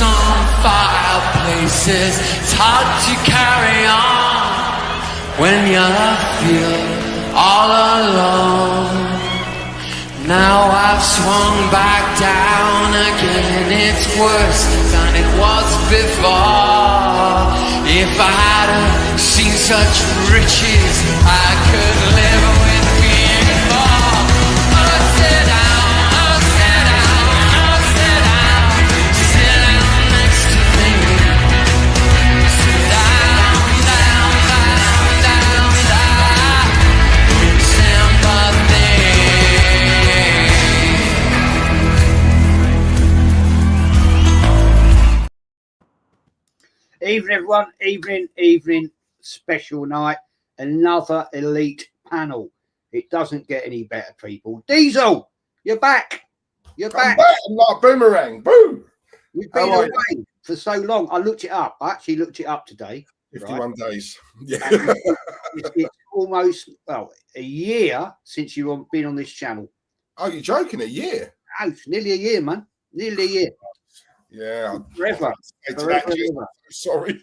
some fireplaces. It's hard to carry on when you feel all alone. Now I've swung back down again. It's worse than it was before. If I hadn't seen such riches, I could live with being poor. I'll sit down, I'll sit down, I'll sit down. Sit down next to me. Sit down, down, down, down, down. In sympathy. Evening, everyone. Evening. Special night. Another elite panel. It doesn't get any better, people. Diesel, you're back. I'm back. I'm like a boomerang. Boom. You've been away for so long. I looked it up. I actually looked it up today. 51 days. Yeah. It's almost, a year since you've been on this channel. Oh, you're joking? A year? Oh, it's nearly a year, man. Nearly a year. Yeah. Forever. Sorry.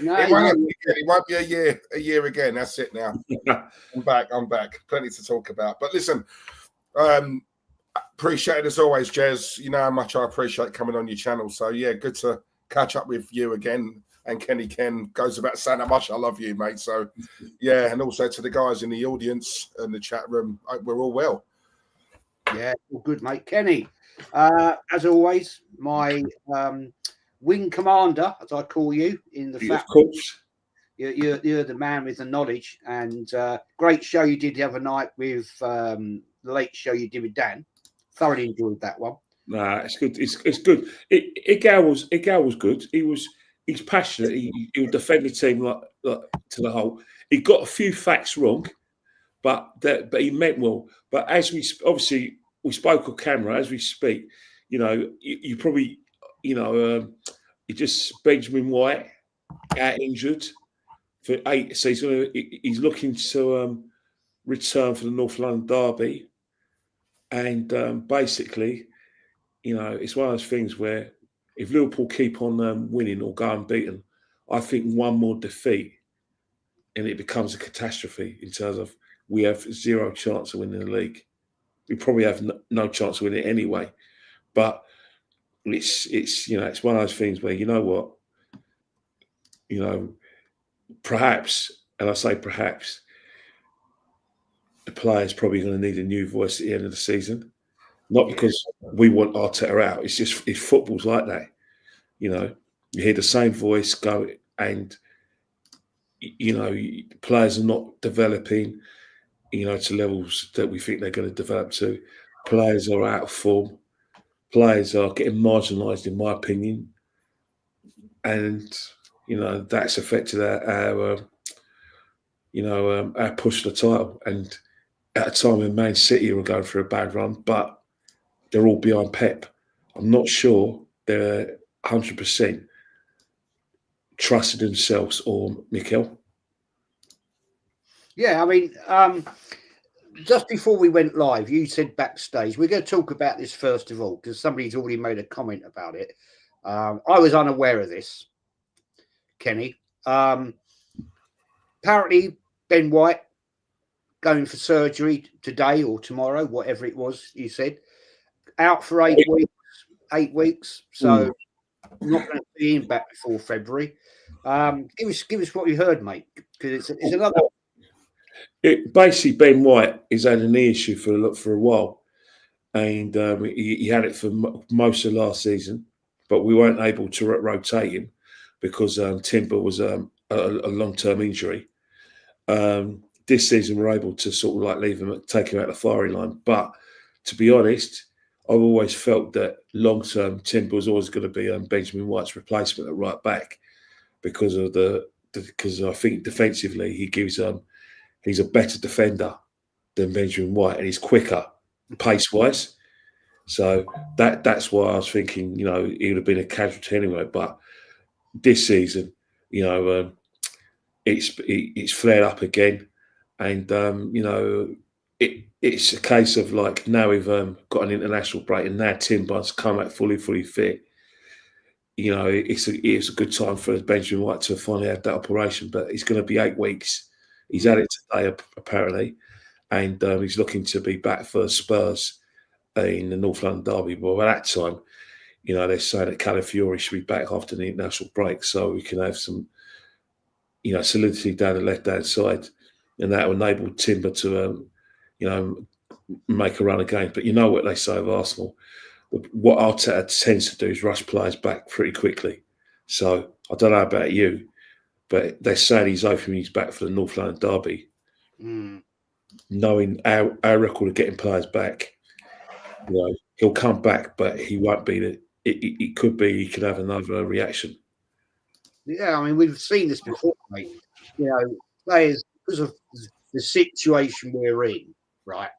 No, it won't be a year again. That's it now. I'm back. Plenty to talk about. But listen, appreciate it as always, Jez. You know how much I appreciate coming on your channel. So yeah, good to catch up with you again. And Kenny Ken goes about saying how much I love you, mate. So yeah, and also to the guys in the audience and the chat room, we're all well. Yeah, all good, mate. Kenny, as always, my wing commander, as I call you, in the fact, of course, you're the man with the knowledge. And great show you did the other night with the late show you did with Dan. Thoroughly enjoyed that one. Nah, it's good. It's good. Igal was good. He's passionate. He'll defend the team like to the whole. He got a few facts wrong, but he meant well. But as we obviously we spoke on camera, as we speak, you probably you just Benjamin White out injured for 8, so he's looking to return for the North London derby, and basically, it's one of those things where if Liverpool keep on winning or go unbeaten, I think one more defeat and it becomes a catastrophe in terms of we have zero chance of winning the league. We probably have no chance of winning it anyway. But it's one of those things where, perhaps, and I say perhaps, the player's probably going to need a new voice at the end of the season. Not because we want Arteta out. It's just football's like that. You hear the same voice go, and players are not developing, to levels that we think they're going to develop to. Players are out of form. Players are getting marginalised, in my opinion, and that's affected our push to the title. And at a time when Man City are going through a bad run, but they're all behind Pep. I'm not sure they're 100% trusted themselves or Mikel. Yeah, I mean, just before we went live, you said backstage, we're going to talk about this first of all, because somebody's already made a comment about it. I was unaware of this, Kenny. Apparently, Ben White going for surgery today or tomorrow, whatever it was you said. Out for 8 weeks. 8 weeks. So not going to be in back before February. Give us what you heard, mate, because it's another. Basically, Ben White has had a knee issue for a while, and he had it for most of last season, but we weren't able to rotate him because Timber was a long-term injury. This season, we're able to sort of like leave him, take him out of the firing line. But to be honest, I've always felt that long-term Timber was always going to be Benjamin White's replacement at right back because I think defensively he gives he's a better defender than Benjamin White, and he's quicker pace-wise. So that's why I was thinking, he would have been a casualty anyway. But this season, it's flared up again, and it's a case of like now we've got an international break, and now Timber's come out fully fit. you know, it's a good time for Benjamin White to finally have that operation, but it's going to be 8 weeks. He's had it today, apparently, and he's looking to be back for Spurs in the North London derby. But by that time, you know, they're saying that Calafiori should be back after the international break, so we can have some, you know, solidity down the left-hand side, and that will enable Timber to, you know, make a run of games. But you know what they say of Arsenal. What Arteta tends to do is rush players back pretty quickly. So I don't know about you, but they're saying he's opening his back for the North London derby. Knowing our record of getting players back, you know, he'll come back, but he won't be. It could be he could have another reaction. Yeah, I mean, we've seen this before, mate. You know, players, because of the situation we're in, right?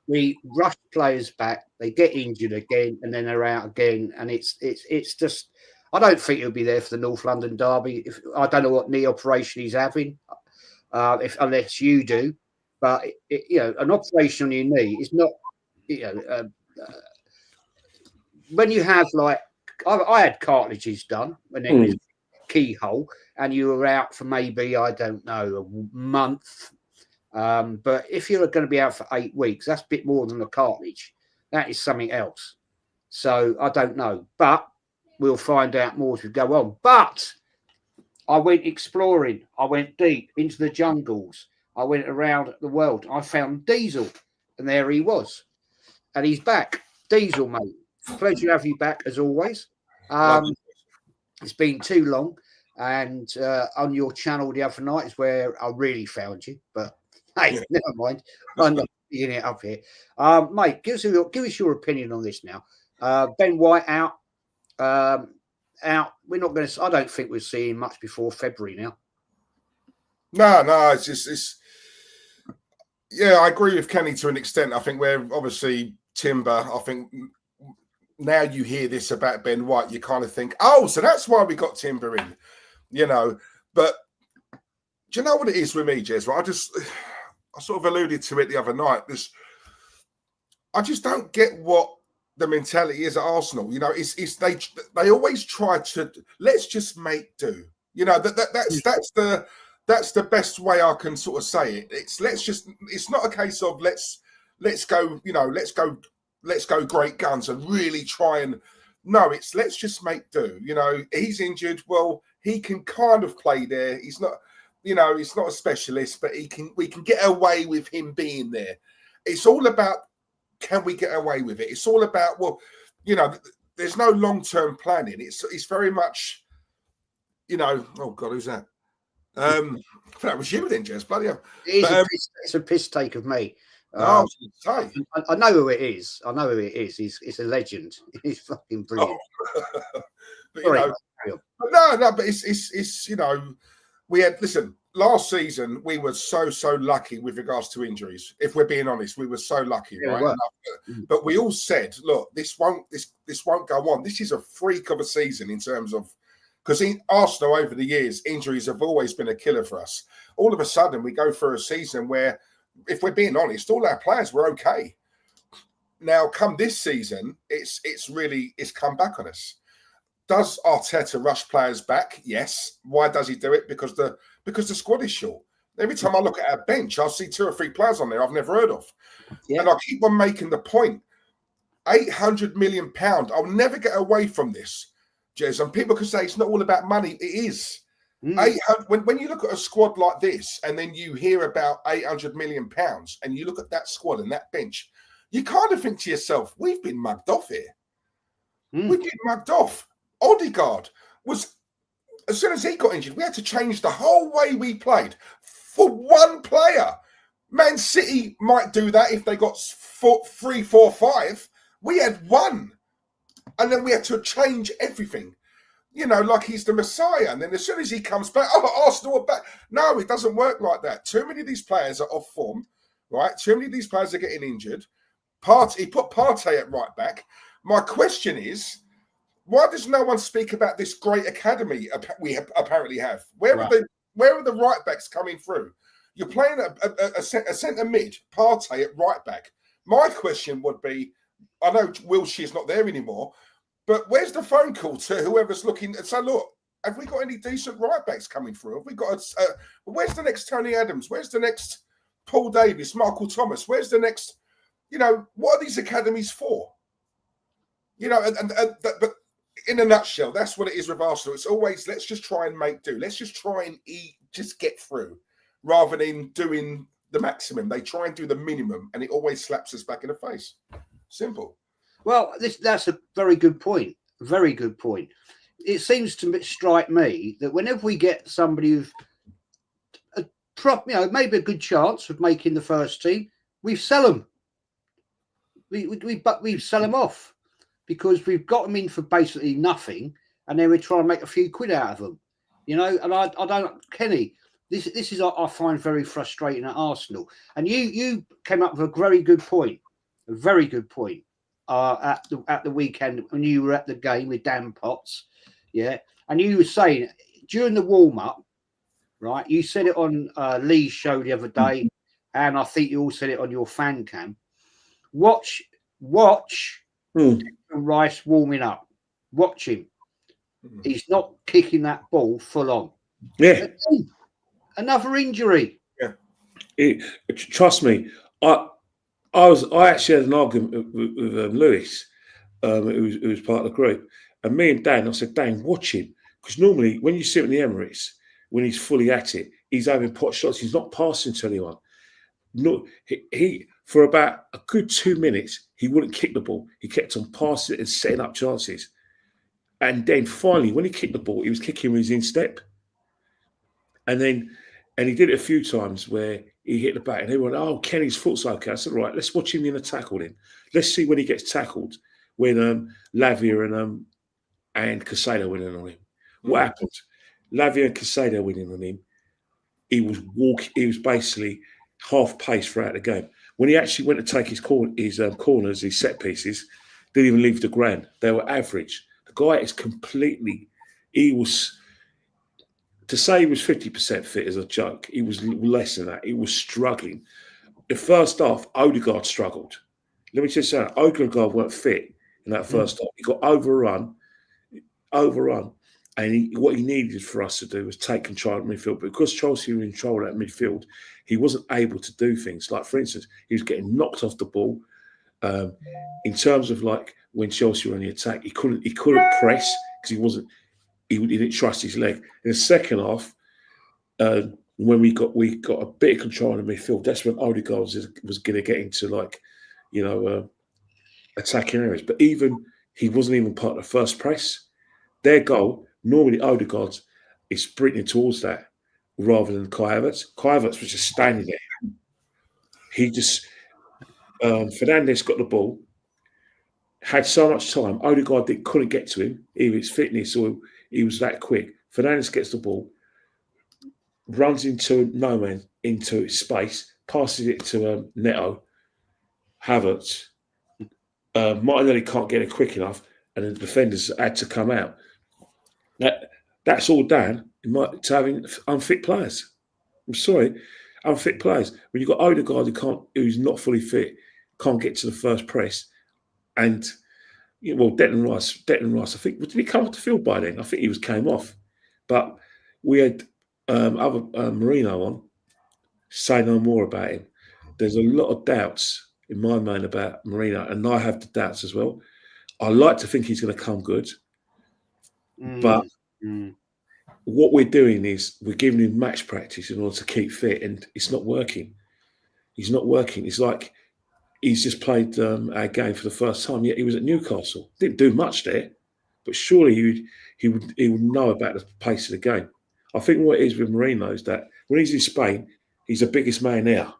We rush players back, they get injured again, and then they're out again. And it's just, I don't think he'll be there for the North London derby. I don't know what knee operation he's having, unless you do. But you know, an operation on your knee is not, you know, when you have like, I had cartilages done when it was keyhole, and you were out for maybe, I don't know, a month. But if you're going to be out for 8 weeks, that's a bit more than a cartilage. That is something else. So I don't know, but we'll find out more as we go on. But I went exploring. I went deep into the jungles. I went around the world. I found Diesel, and there he was. And he's back. Diesel, mate. Pleasure to have you back, as always. It's been too long. And on your channel the other night is where I really found you. But hey, never mind. I'm not picking it up here. Mate, give us your opinion on this now. Ben White out. We're not going to. I don't think we'll see him much before February now. No, it's. Yeah, I agree with Kenny to an extent. I think we're obviously Timber. I think now you hear this about Ben White, you kind of think, oh, so that's why we got Timber in, you know. But do you know what it is with me, Jez? I sort of alluded to it the other night. I just don't get what the mentality is at Arsenal. You know, it's they always try to let's just make do. You know, that's the best way I can sort of say it. It's not a case of let's go, you know, let's go great guns and really try and it's let's just make do. You know, he's injured. Well, he can kind of play there. He's not, you know, he's not a specialist, but we can get away with him being there. It's all about, can we get away with it? It's all about, well, you know, there's no long-term planning. It's very much, you know, oh God, who's that? That was you then, Jez. Bloody hell. It's a piss take of me. I know who it is. I know who it is. He's a legend. He's fucking brilliant. But, you know, but it's you know, listen, last season we were so lucky with regards to injuries. If we're being honest, we were so lucky, right? But we all said, look, this won't go on. This is a freak of a season in terms of, because in Arsenal over the years, injuries have always been a killer for us. All of a sudden, we go through a season where, if we're being honest, all our players were okay. Now, come this season, it's come back on us. Does Arteta rush players back? Yes. Why does he do it? Because the squad is short. Every time I look at our bench, I'll see 2 or 3 players on there I've never heard of. Yeah. And I keep on making the point. £800 million. I'll never get away from this. Jez, and people can say it's not all about money. It is. When you look at a squad like this, and then you hear about £800 million, and you look at that squad and that bench, you kind of think to yourself, we've been mugged off here. We've been mugged off. Odegaard was, as soon as he got injured, we had to change the whole way we played for one player. Man City might do that if they got 3, 4, 5. We had one. And then we had to change everything, you know, like he's the Messiah. And then as soon as he comes back, Arsenal are back. No, it doesn't work like that. Too many of these players are off form, right? Too many of these players are getting injured. He put Partey at right back. My question is, why does no one speak about this great academy we apparently have? Where are the right backs coming through? You're playing a centre mid, Partey at right back. My question would be, I know Wilshire's not there anymore, But where's the phone call to whoever's looking and say, look, have we got any decent right backs coming through? Have we got where's the next Tony Adams? Where's the next Paul Davis, Michael Thomas? Where's the next, what are these academies for? But in a nutshell, that's what it is with Arsenal. It's always, let's just try and make do. Let's just try and just get through rather than doing the maximum. They try and do the minimum and it always slaps us back in the face. Simple. Well, that's a very good point. Very good point. It seems to strike me that whenever we get somebody who's maybe a good chance of making the first team, we sell them. We sell them off because we've got them in for basically nothing, and then we try and make a few quid out of them. And I don't, Kenny. This is I find very frustrating at Arsenal. And you came up with a very good point. A very good point. At the weekend when you were at the game with Dan Potts, and you were saying during the warm up, right? You said it on Lee's show the other day, and I think you all said it on your fan cam. Watch Rice warming up. Watch him. He's not kicking that ball full on. Yeah, another injury. Yeah, trust me, I actually had an argument with Lewis, who was part of the group, and me and Dan. I said, Dan, watch him, because normally when you see him in the Emirates, when he's fully at it, he's having pot shots. He's not passing to anyone. No, he for about a good 2 minutes, he wouldn't kick the ball. He kept on passing and setting up chances, and then finally, when he kicked the ball, he was kicking with his instep, and he did it a few times where he hit the back and everyone, oh, Kenny's foot's okay. I said, right, let's watch him in a tackle then. Let's see when he gets tackled when Lavia and Casado went in on him. What happened? Lavia and Casado went in on him. He was basically half pace throughout the game. When he actually went to take his corners, his set pieces, didn't even leave the ground. They were average. The guy is to say he was 50% fit is a joke. He was less than that. He was struggling. The first half, Odegaard struggled. Let me just say that. Odegaard weren't fit in that first half. He got overrun. And what he needed for us to do was take control of midfield. But because Chelsea were in control of that midfield, he wasn't able to do things. Like, for instance, he was getting knocked off the ball. In terms of like when Chelsea were on the attack, he couldn't press because he didn't trust his leg. In the second half, when we got a bit of control in the midfield, that's when Odegaard was going to get into attacking areas. But he wasn't even part of the first press. Their goal, normally Odegaard is sprinting towards that rather than Kai Havertz. Kai Havertz was just standing there. He just Fernandes got the ball, had so much time. Odegaard couldn't get to him, either his fitness or he was that quick. Fernandes gets the ball, runs into no man, into space, passes it to Neto, Havertz. Martinelli can't get it quick enough, and the defenders had to come out. That's all down to having unfit players. I'm sorry, unfit players. When you've got Odegaard who's not fully fit, can't get to the first press, and Declan Rice. I think, did he come off the field by then? I think he came off, but we had other Marino on. Say no more about him. There's a lot of doubts in my mind about Marino, and I have the doubts as well. I like to think he's going to come good, but what we're doing is we're giving him match practice in order to keep fit, and it's not working. He's not working. It's like he's just played our game for the first time. Yet he was at Newcastle. Didn't do much there, but surely he would know about the pace of the game. I think what it is with Marino is that when he's in Spain, he's the biggest man there.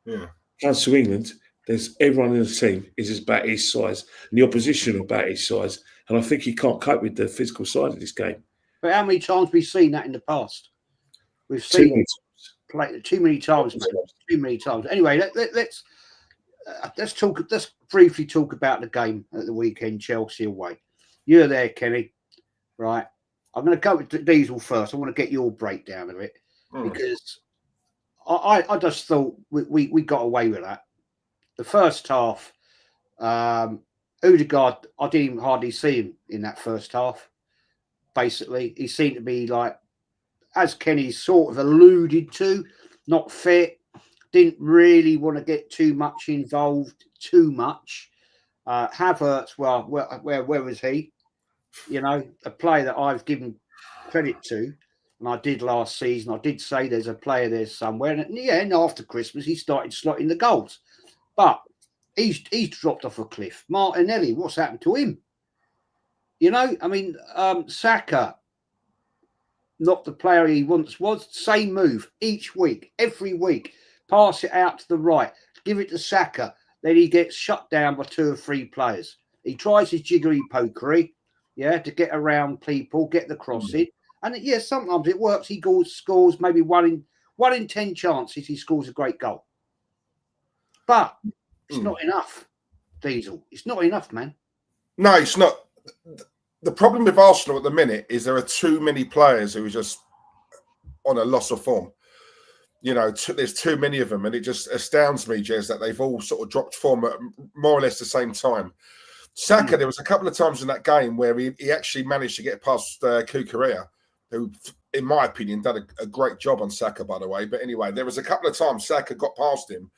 Yeah. Comes to England, there's everyone in the team is about his size, and the opposition are about his size. And I think he can't cope with the physical side of this game. But how many times have we seen that in the past? We've seen it play too many times, mate. Too many times. Anyway, let's talk. Let's briefly talk about the game at the weekend, Chelsea away. You're there, Kenny. Right. I'm going to go with Diesel first. I want to get your breakdown of it because I just thought we got away with that. The first half, Odegaard, I didn't even hardly see him in that first half. Basically, he seemed to be like, as Kenny sort of alluded to, not fit. Didn't really want to get too much involved. Too much. Havertz, well, where was he? You know, a player that I've given credit to, and I did last season. I did say there's a player there somewhere, and yeah, and after Christmas he started slotting the goals, but he's dropped off a cliff. Martinelli, what's happened to him? You know, I mean, Saka, not the player he once was. Same move each week, every week. Pass it out to the right, give it to Saka. Then he gets shut down by 2 or 3 players. He tries his jiggery pokery, yeah, to get around people, get the cross in. And yeah, sometimes it works. He scores maybe 1 in 10 chances. He scores a great goal. But it's not enough, Diesel. It's not enough, man. No, it's not. The problem with Arsenal at the minute is there are too many players who are just on a loss of form. You know, there's too many of them, and it just astounds me, Jez, that they've all sort of dropped form at more or less the same time. Saka, there was a couple of times in that game where he actually managed to get past Kukurea, who, in my opinion, done a great job on Saka, by the way. But anyway, there was a couple of times Saka got past him,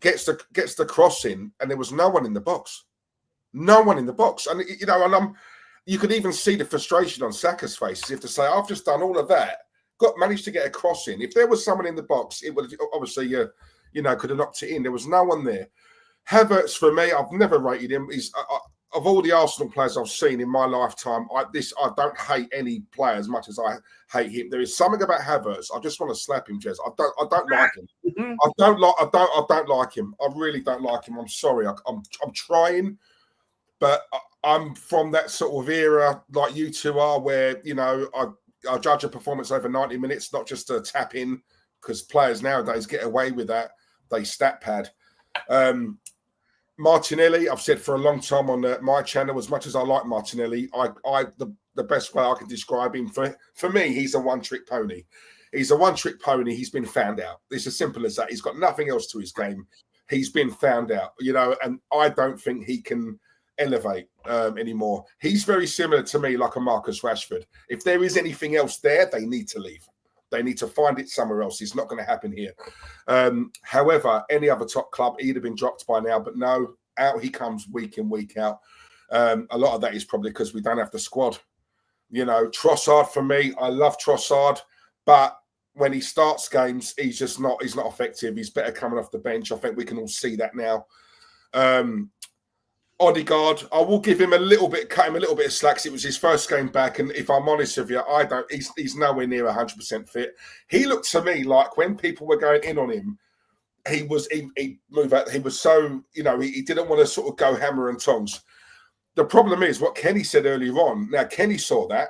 gets the cross in, and there was no one in the box. No one in the box. And, you know, and you could even see the frustration on Saka's face, as if to say, I've just done all of that, managed to get a cross in. If there was someone in the box, it would obviously, you know, could have knocked it in. There was no one there. Havertz, for me, I've never rated him. He's of all the Arsenal players I've seen in my lifetime, I don't hate any player as much as I hate him. There is something about Havertz. I just want to slap him, Jez. I don't like him. I don't like him. I really don't like him. I'm sorry. I'm trying, but I'm from that sort of era like you two are, where, you know, I judge a performance over 90 minutes, not just a tap in, because players nowadays get away with that. They stat pad. Martinelli, I've said for a long time on my channel, as much as I like Martinelli, the best way I can describe him, for me, he's a one-trick pony. He's a one-trick pony. He's been found out. It's as simple as that. He's got nothing else to his game. He's been found out, you know, and I don't think he can elevate anymore. He's very similar to me, like a Marcus Rashford. If there is anything else there, they need to leave. They need to find it somewhere else. It's not going to happen here. However, any other top club, he'd have been dropped by now. But no, out he comes week in, week out. A lot of that is probably because we don't have the squad. You know, Trossard, for me, I love Trossard. But when he starts games, he's not effective. He's better coming off the bench. I think we can all see that now. Odegaard, I will give him cut him a little bit of slack. It was his first game back, and if I'm honest with you, he's nowhere near 100% fit. He looked to me like when people were going in on him, he moved out. He was so, you know, he didn't want to sort of go hammer and tongs. The problem is what Kenny said earlier on. Now, Kenny saw that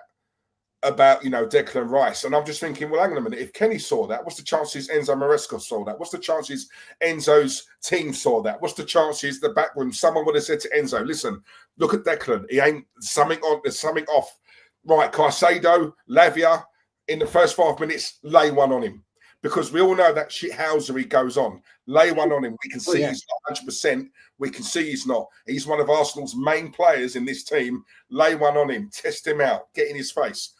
about, you know, Declan Rice, and I'm just thinking, well, hang on a minute. If Kenny saw that, what's the chances Enzo Maresca saw that? What's the chances Enzo's team saw that? What's the chances the back room, someone would have said to Enzo, listen, look at Declan. He ain't something on, there's something off. Right, Caicedo, Lavia, in the first 5 minutes, lay one on him. Because we all know that shithousery goes on. Lay one on him. We can see he's not 100%. We can see he's not. He's one of Arsenal's main players in this team. Lay one on him. Test him out. Get in his face.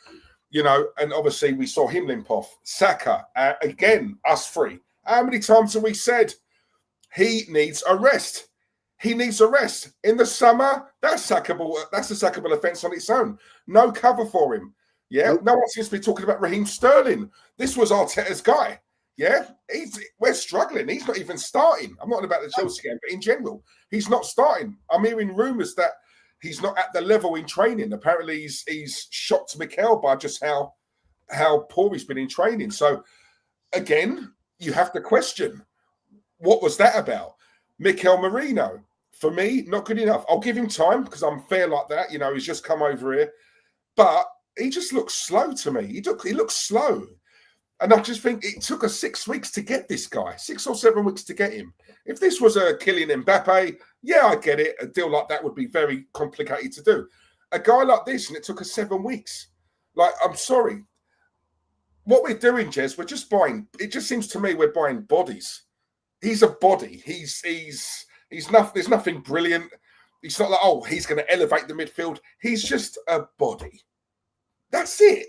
You know, and obviously we saw him limp off. Saka, again, us three. How many times have we said he needs a rest? He needs a rest. In the summer, that's a sackable offence on its own. No cover for him. Yeah, no one seems to be talking about Raheem Sterling. This was Arteta's guy. Yeah, we're struggling. He's not even starting. I'm not about the Chelsea game, but in general, he's not starting. I'm hearing rumours that he's not at the level in training. Apparently, he's shocked Mikel by just how poor he's been in training. So, again, you have to question, what was that about? Mikel Merino, for me, not good enough. I'll give him time because I'm fair like that. You know, he's just come over here. But he just looks slow to me. He looks slow. And I just think it took us 6 weeks to get this guy, 6 or 7 weeks to get him. If this was a Kylian Mbappe, yeah, I get it. A deal like that would be very complicated to do. A guy like this, and it took us 7 weeks. Like, I'm sorry. What we're doing, Jez, we're just buying, it just seems to me we're buying bodies. He's a body. He's nothing, there's nothing brilliant. It's not like, oh, he's going to elevate the midfield. He's just a body. That's it.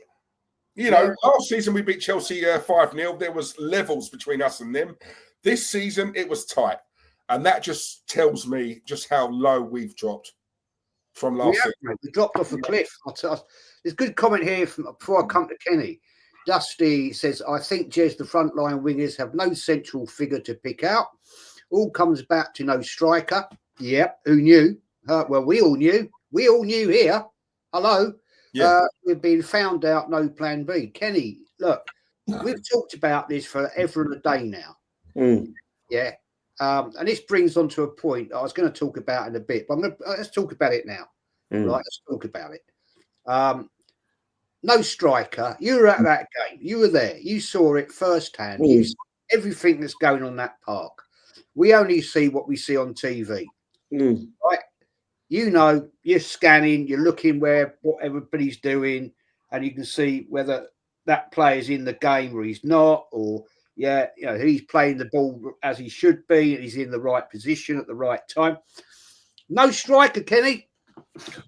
You know, last season we beat Chelsea 5-0. There was levels between us and them. This season it was tight. And that just tells me just how low we've dropped from last season. We dropped off a cliff. There's a good comment here before I come to Kenny. Dusty says, I think, Jez, the frontline wingers have no central figure to pick out. All comes back to no striker. Yep, who knew? Well, we all knew. We all knew here. Hello. Yeah. We've been found out, no plan B. Kenny, look, we've talked about this for ever and a day now. Yeah. And this brings on to a point I was going to talk about in a bit, but let's talk about it now. Right, let's talk about it. No striker. You were at that game. You were there. You saw it firsthand. You saw everything that's going on that park. We only see what we see on TV. Right? You know, you're scanning, you're looking what everybody's doing, and you can see whether that player's in the game or he's not, or he's playing the ball as he should be, and he's in the right position at the right time. No striker, Kenny.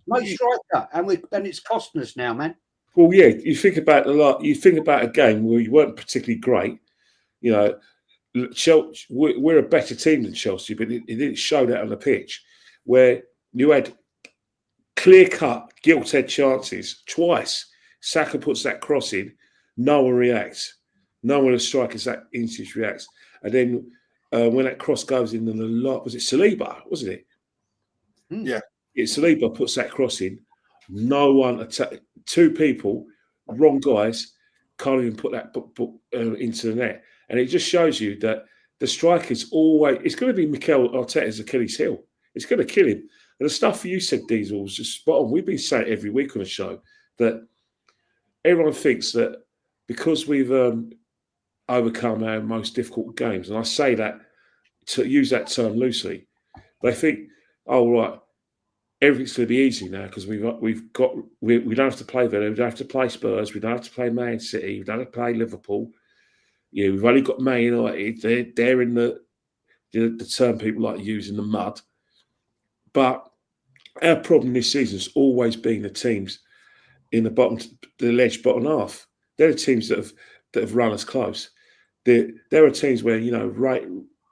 No striker, and it's costing us now, man. Well, yeah, you think about a game where you weren't particularly great. You know, Chelsea, we're a better team than Chelsea, but it didn't show that on the pitch, where you had clear-cut gilt-edged chances twice. Saka puts that cross in, no one reacts. No one of the strikers that instant reacts. And then when that cross goes in, was it Saliba, wasn't it? Yeah. Saliba puts that cross in. No one, two people, wrong guys, can't even put that into the net. And it just shows you that the strikers always, it's going to be Mikel Arteta's Achilles heel. It's going to kill him. And the stuff you said, Diesel, was just spot on. We've been saying it every week on the show that everyone thinks that because we've overcome our most difficult games, and I say that to use that term loosely, they think, oh, right, everything's going to be easy now because we don't have to play Villa, we don't have to play Spurs, we don't have to play Man City, we don't have to play Liverpool. Yeah, we've only got Man United. They're in the term people like using, the mud. But our problem this season has always been the teams in the alleged bottom half. They're the teams that have run us close. There are teams where, you know,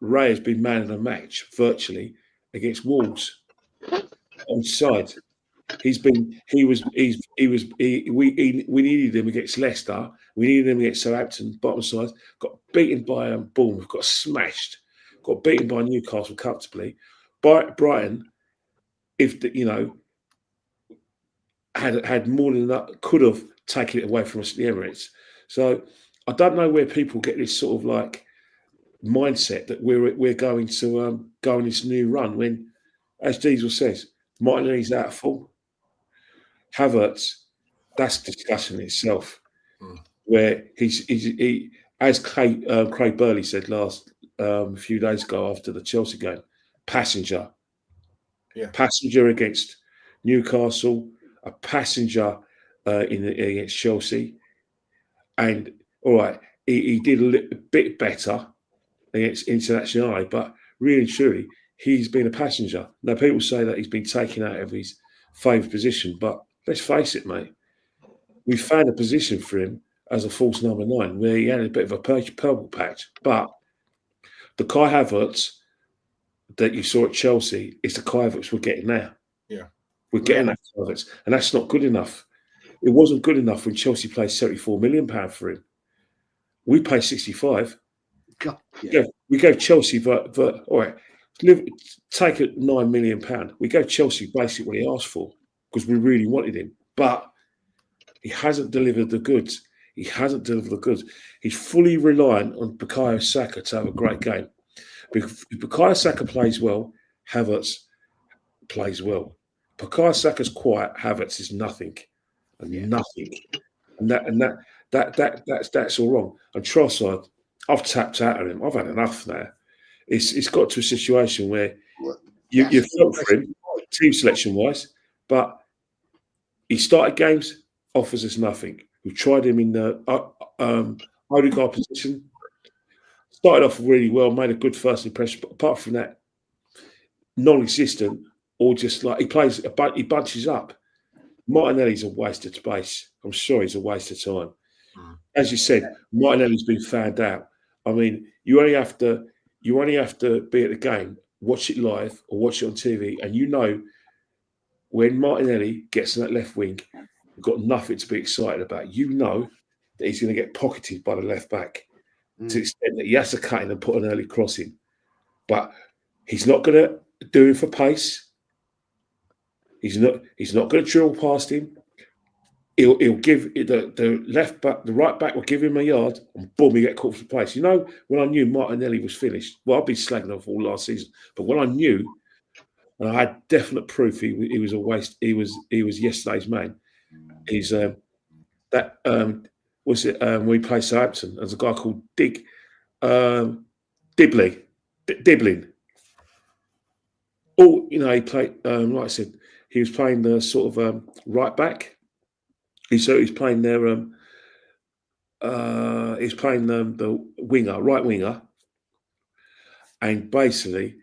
Ray has been man of the match virtually against Wolves on side. We needed him against Leicester. We needed him against Southampton, bottom side. Got beaten by Bournemouth. Got smashed. Got beaten by Newcastle comfortably. Brighton, had more than that, could have taken it away from us at the Emirates. So I don't know where people get this sort of like mindset that we're going to go on this new run when, as Diesel says, Martinelli's out full. Havertz, that's discussion itself. Where he as Craig Burley said a few days ago after the Chelsea game, passenger against Newcastle, a passenger against Chelsea, and all right, he did a little bit better against International, but really and truly, he's been a passenger. Now, people say that he's been taken out of his favoured position, but let's face it, mate. We found a position for him as a false number 9 where he had a bit of a purple patch. But the Kai Havertz that you saw at Chelsea is the Kai Havertz we're getting now. Yeah. We're getting that Kai Havertz, and that's not good enough. It wasn't good enough when Chelsea paid £74 million for him. We paid 65. God, yeah. We gave Chelsea all right. Take a £9 million. We gave Chelsea basically what he asked for because we really wanted him, but he hasn't delivered the goods. He's fully reliant on Bukayo Saka to have a great game. If Bukayo Saka plays well, Havertz plays well. Bukayo Saka's quiet, Havertz is nothing, nothing, and that's all wrong. And Trossard, I've tapped out on him. I've had enough now. It's got to a situation where you felt for him, team selection wise, but he started games, offers us nothing. We tried him in the Odegaard position. Started off really well, made a good first impression, but apart from that, non-existent or just like he bunches up. Martinelli's a waste of space. I'm sure he's a waste of time. As you said, Martinelli's been found out. I mean, you only have to be at the game, watch it live or watch it on TV, and you know when Martinelli gets in that left wing, you've got nothing to be excited about. You know that he's going to get pocketed by the left back to the extent that he has to cut in and put an early cross in. But he's not going to do it for pace. He's not going to drill past him. He'll give the left back, the right back will give him a yard, and boom, he get caught for pace. You know, when I knew Martinelli was finished, well, I've been slagging off all last season, but when I knew, and I had definite proof he was a waste. He was yesterday's man. He's when we played Southampton, there's a guy called Dibbling. Oh, you know, he played like I said, he was playing the sort of right back. He's playing their he's playing the winger, right winger, and basically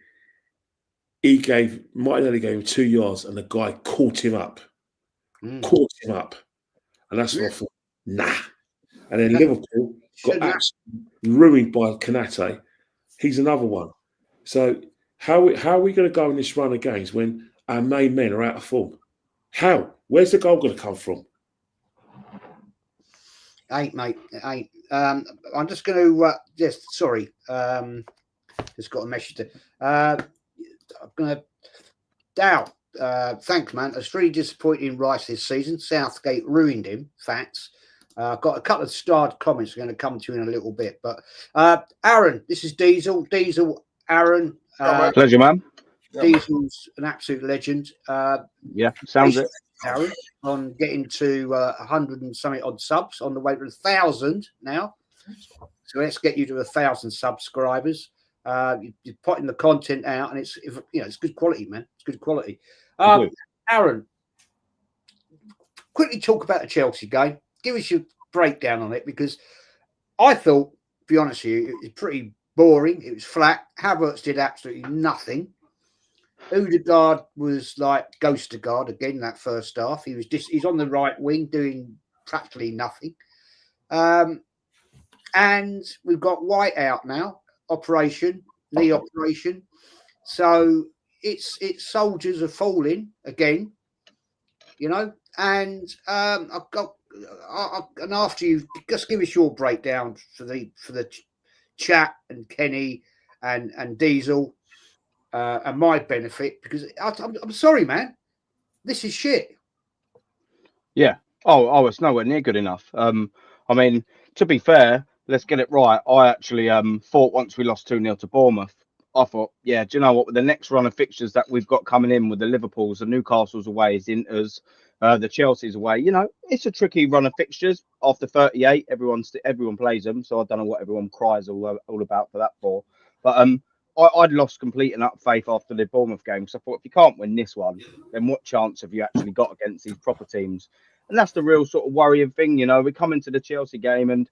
Martinelli gave him 2 yards, and the guy caught him up, and that's what I thought. Nah, and then Liverpool got absolutely ruined by Konate. He's another one. So how are we going to go in this run of games when our main men are out of form? How? Where's the goal going to come from? Ain't, mate. Ain't. I'm just going to sorry. Just got a message to. I'm going to. Dow. Thanks, man. It's really disappointing Rice this season. Southgate ruined him. Facts. Got a couple of starred comments I'm going to come to in a little bit. But Aaron, this is Diesel. Aaron. Pleasure, man. Diesel's an absolute legend. Yeah, sounds it. Aaron, on getting to 100 and something odd subs, on the way to 1,000 now. So let's get you to 1,000 subscribers. You're putting the content out, and it's good quality, man. It's good quality. Aaron, quickly talk about the Chelsea game. Give us your breakdown on it, because I thought, to be honest with you, it was pretty boring. It was flat. Havertz did absolutely nothing. Odegaard was like ghost of God again that first half. He's on the right wing doing practically nothing. And we've got White out now, knee operation. So it's soldiers are falling again, you know. And and after you just give us your breakdown for the chat and Kenny and Diesel. And my benefit, because I'm sorry, man, this is shit. Yeah. Oh, it's nowhere near good enough. I mean, to be fair, let's get it right. I actually thought once we lost 2-0 to Bournemouth, I thought, yeah, do you know what? With the next run of fixtures that we've got coming in with the Liverpools, the Newcastle's away, the Inters, the Chelsea's away. You know, it's a tricky run of fixtures. After 38, everyone plays them, so I don't know what everyone cries all about for that for. But I'd lost complete and utter faith after the Bournemouth game. So I thought, if you can't win this one, then what chance have you actually got against these proper teams? And that's the real sort of worrying thing. You know, we come into the Chelsea game, and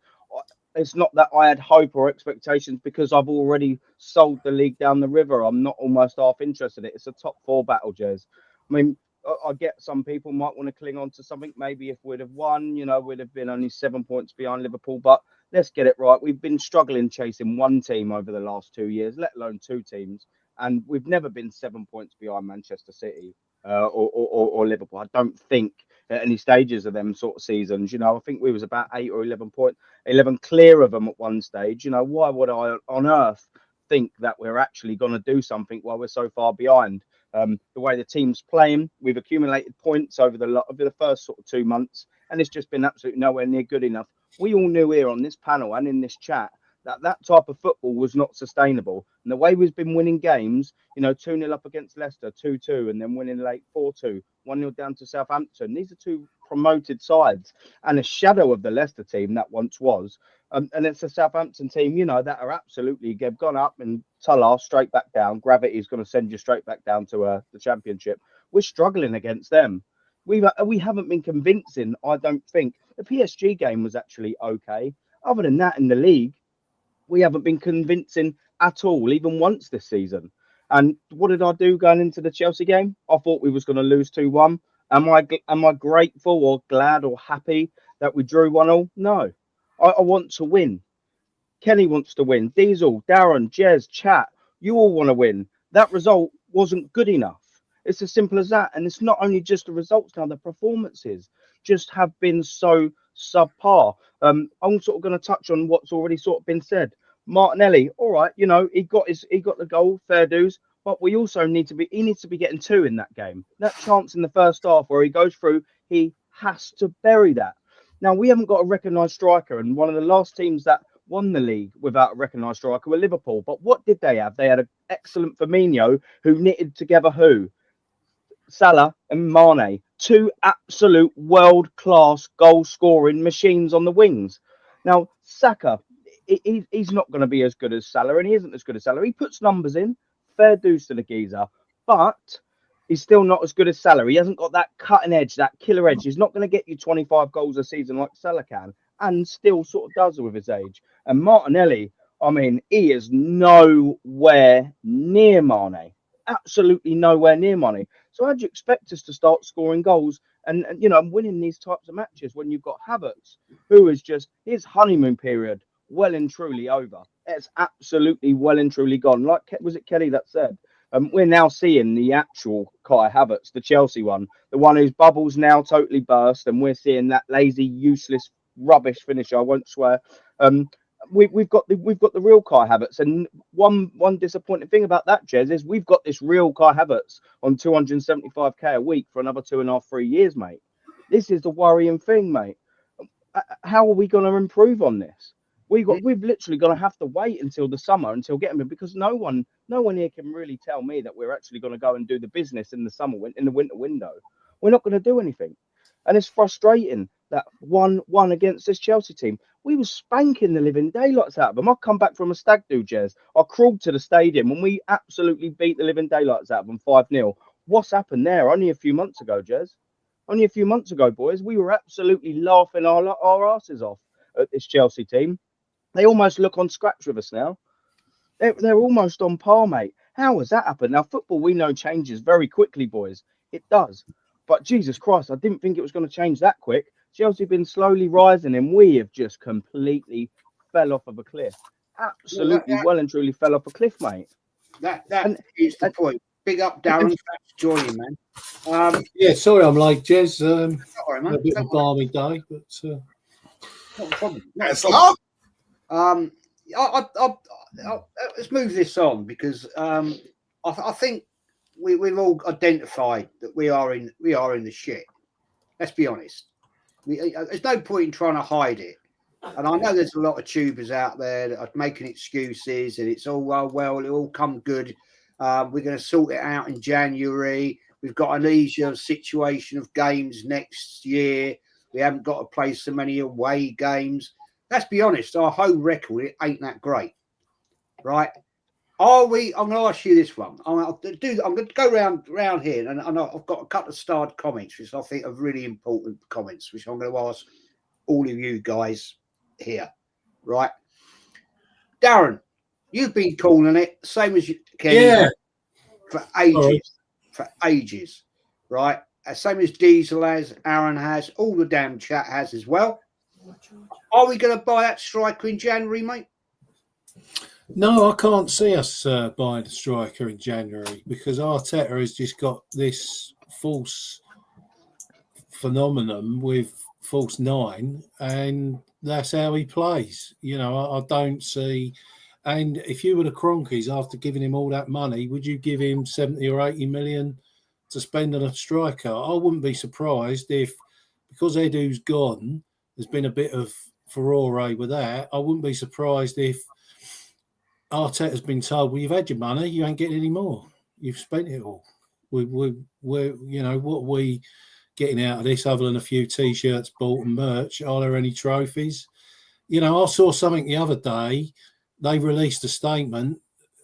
it's not that I had hope or expectations, because I've already sold the league down the river. I'm not almost half interested in it. It's a top 4 battle, Jez. I mean, I get some people might want to cling on to something. Maybe if we'd have won, you know, we'd have been only 7 points behind Liverpool. But let's get it right. We've been struggling chasing one team over the last 2 years, let alone 2 teams. And we've never been 7 points behind Manchester City or Liverpool. I don't think at any stages of them sort of seasons. You know, I think we was about 8 or 11 clear of them at one stage. You know, why would I on earth think that we're actually going to do something while we're so far behind? The way the team's playing, we've accumulated points over the first sort of 2 months, and it's just been absolutely nowhere near good enough. We all knew here on this panel and in this chat that type of football was not sustainable. And the way we've been winning games, you know, 2-0 up against Leicester, 2-2, and then winning late 4-2, 1-0 down to Southampton. These are 2 promoted sides and a shadow of the Leicester team that once was. And it's a Southampton team, you know, that are absolutely, they've gone up and Salah straight back down. Gravity is going to send you straight back down to the Championship. We're struggling against them. We haven't been convincing, I don't think. The PSG game was actually okay. Other than that, in the league, we haven't been convincing at all, even once this season. And what did I do going into the Chelsea game? I thought we was going to lose 2-1. Am I grateful or glad or happy that we drew 1-1? No. I want to win. Kenny wants to win. Diesel, Darren, Jez, Chat, you all want to win. That result wasn't good enough. It's as simple as that. And it's not only just the results now, the performances just have been so subpar. I'm sort of going to touch on what's already sort of been said. Martinelli, all right, he got the goal, fair dues, but we also he needs to be getting 2 in that game. That chance in the first half where he goes through, he has to bury that. Now, we haven't got a recognised striker, and one of the last teams that won the league without a recognised striker were Liverpool. But what did they have? They had an excellent Firmino who knitted together who? Salah and Mane, 2 absolute world-class goal-scoring machines on the wings. Now, Saka, he's not going to be as good as Salah, and he isn't as good as Salah. He puts numbers in, fair dues to the geezer, but he's still not as good as Salah. He hasn't got that cutting edge, that killer edge. He's not going to get you 25 goals a season like Salah can, and still sort of does with his age. And Martinelli, I mean, he is nowhere near Mane. Absolutely nowhere near Mane. So how do you expect us to start scoring goals and winning these types of matches when you've got Havertz, who is just his honeymoon period well and truly over? It's absolutely well and truly gone. Like, was it Kelly that said? We're now seeing the actual Kai Havertz, the Chelsea one, the one whose bubbles now totally burst, and we're seeing that lazy, useless, rubbish finisher. I won't swear. We've got the real Kai Havertz, and one disappointing thing about that, Jez, is we've got this real Kai Havertz on 275k a week for another 2.5-3 years, mate. This is the worrying thing, mate. How are we going to improve on this? We've literally going to have to wait until the summer until getting him, because no one here can really tell me that we're actually going to go and do the business in the summer, in the winter window. We're not going to do anything, and it's frustrating that 1-1 against this Chelsea team. We were spanking the living daylights out of them. I come back from a stag do, Jez. I crawled to the stadium and we absolutely beat the living daylights out of them 5-0. What's happened there? Only a few months ago, Jez. Only a few months ago, boys. We were absolutely laughing our asses off at this Chelsea team. They almost look on scratch with us now. They're almost on par, mate. How has that happened? Now, football, we know, changes very quickly, boys. It does. But Jesus Christ, I didn't think it was going to change that quick. Chelsea have been slowly rising, and we have just completely fell off of a cliff. Absolutely, well and truly fell off a cliff, mate. That is the point. Big up, Darren. Thanks for joining, man. Yeah, sorry I'm late, Jez. Sorry, man. A bit of a balmy day, but not a problem. That's love. Let's move this on, because I think we've all identified that we are in the shit. Let's be honest. There's no point in trying to hide it. And I know there's a lot of tubers out there that are making excuses, and it's all well, it'll all come good. We're going to sort it out in January. We've got an easier situation of games next year. We haven't got to play so many away games. Let's be honest, our home record, it ain't that great, right? Are we? I'm going to ask you this one. I'm going to go round here, and I've got a couple of starred comments, which I think are really important comments, which I'm going to ask all of you guys here, right? Darren, you've been calling it, same as you, Kenny, for ages, right? Same as Diesel has, Aaron has, all the damn chat has as well. Are we going to buy that striker in January, mate? no, I can't see us buying a striker in January, because Arteta has just got this false phenomenon with false nine, and that's how he plays. I don't see. And if you were the Cronkies, after giving him all that money, would you give him 70 or 80 million to spend on a striker? I wouldn't be surprised if, because Edu's gone, there's been a bit of furore with that. I wouldn't be surprised if Arteta's been told, well, you've had your money, you ain't getting any more. You've spent it all. We're what are we getting out of this other than a few T-shirts bought and merch? Are there any trophies? I saw something the other day. They released a statement,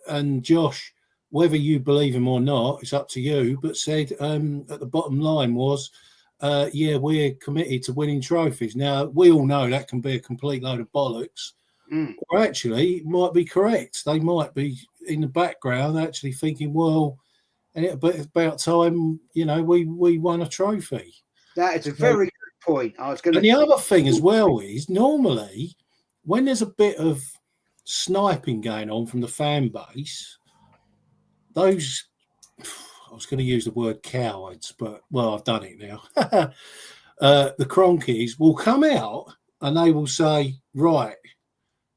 and Josh, whether you believe him or not, it's up to you, but said at the bottom line was, we're committed to winning trophies. Now, we all know that can be a complete load of bollocks, or actually might be correct. They might be in the background actually thinking, well, and it's about time, we won a trophy. That is a very good point. And the other thing as well is normally when there's a bit of sniping going on from the fan base, those, I was going to use the word cowards, but well, I've done it now. The Cronkies will come out and they will say, right,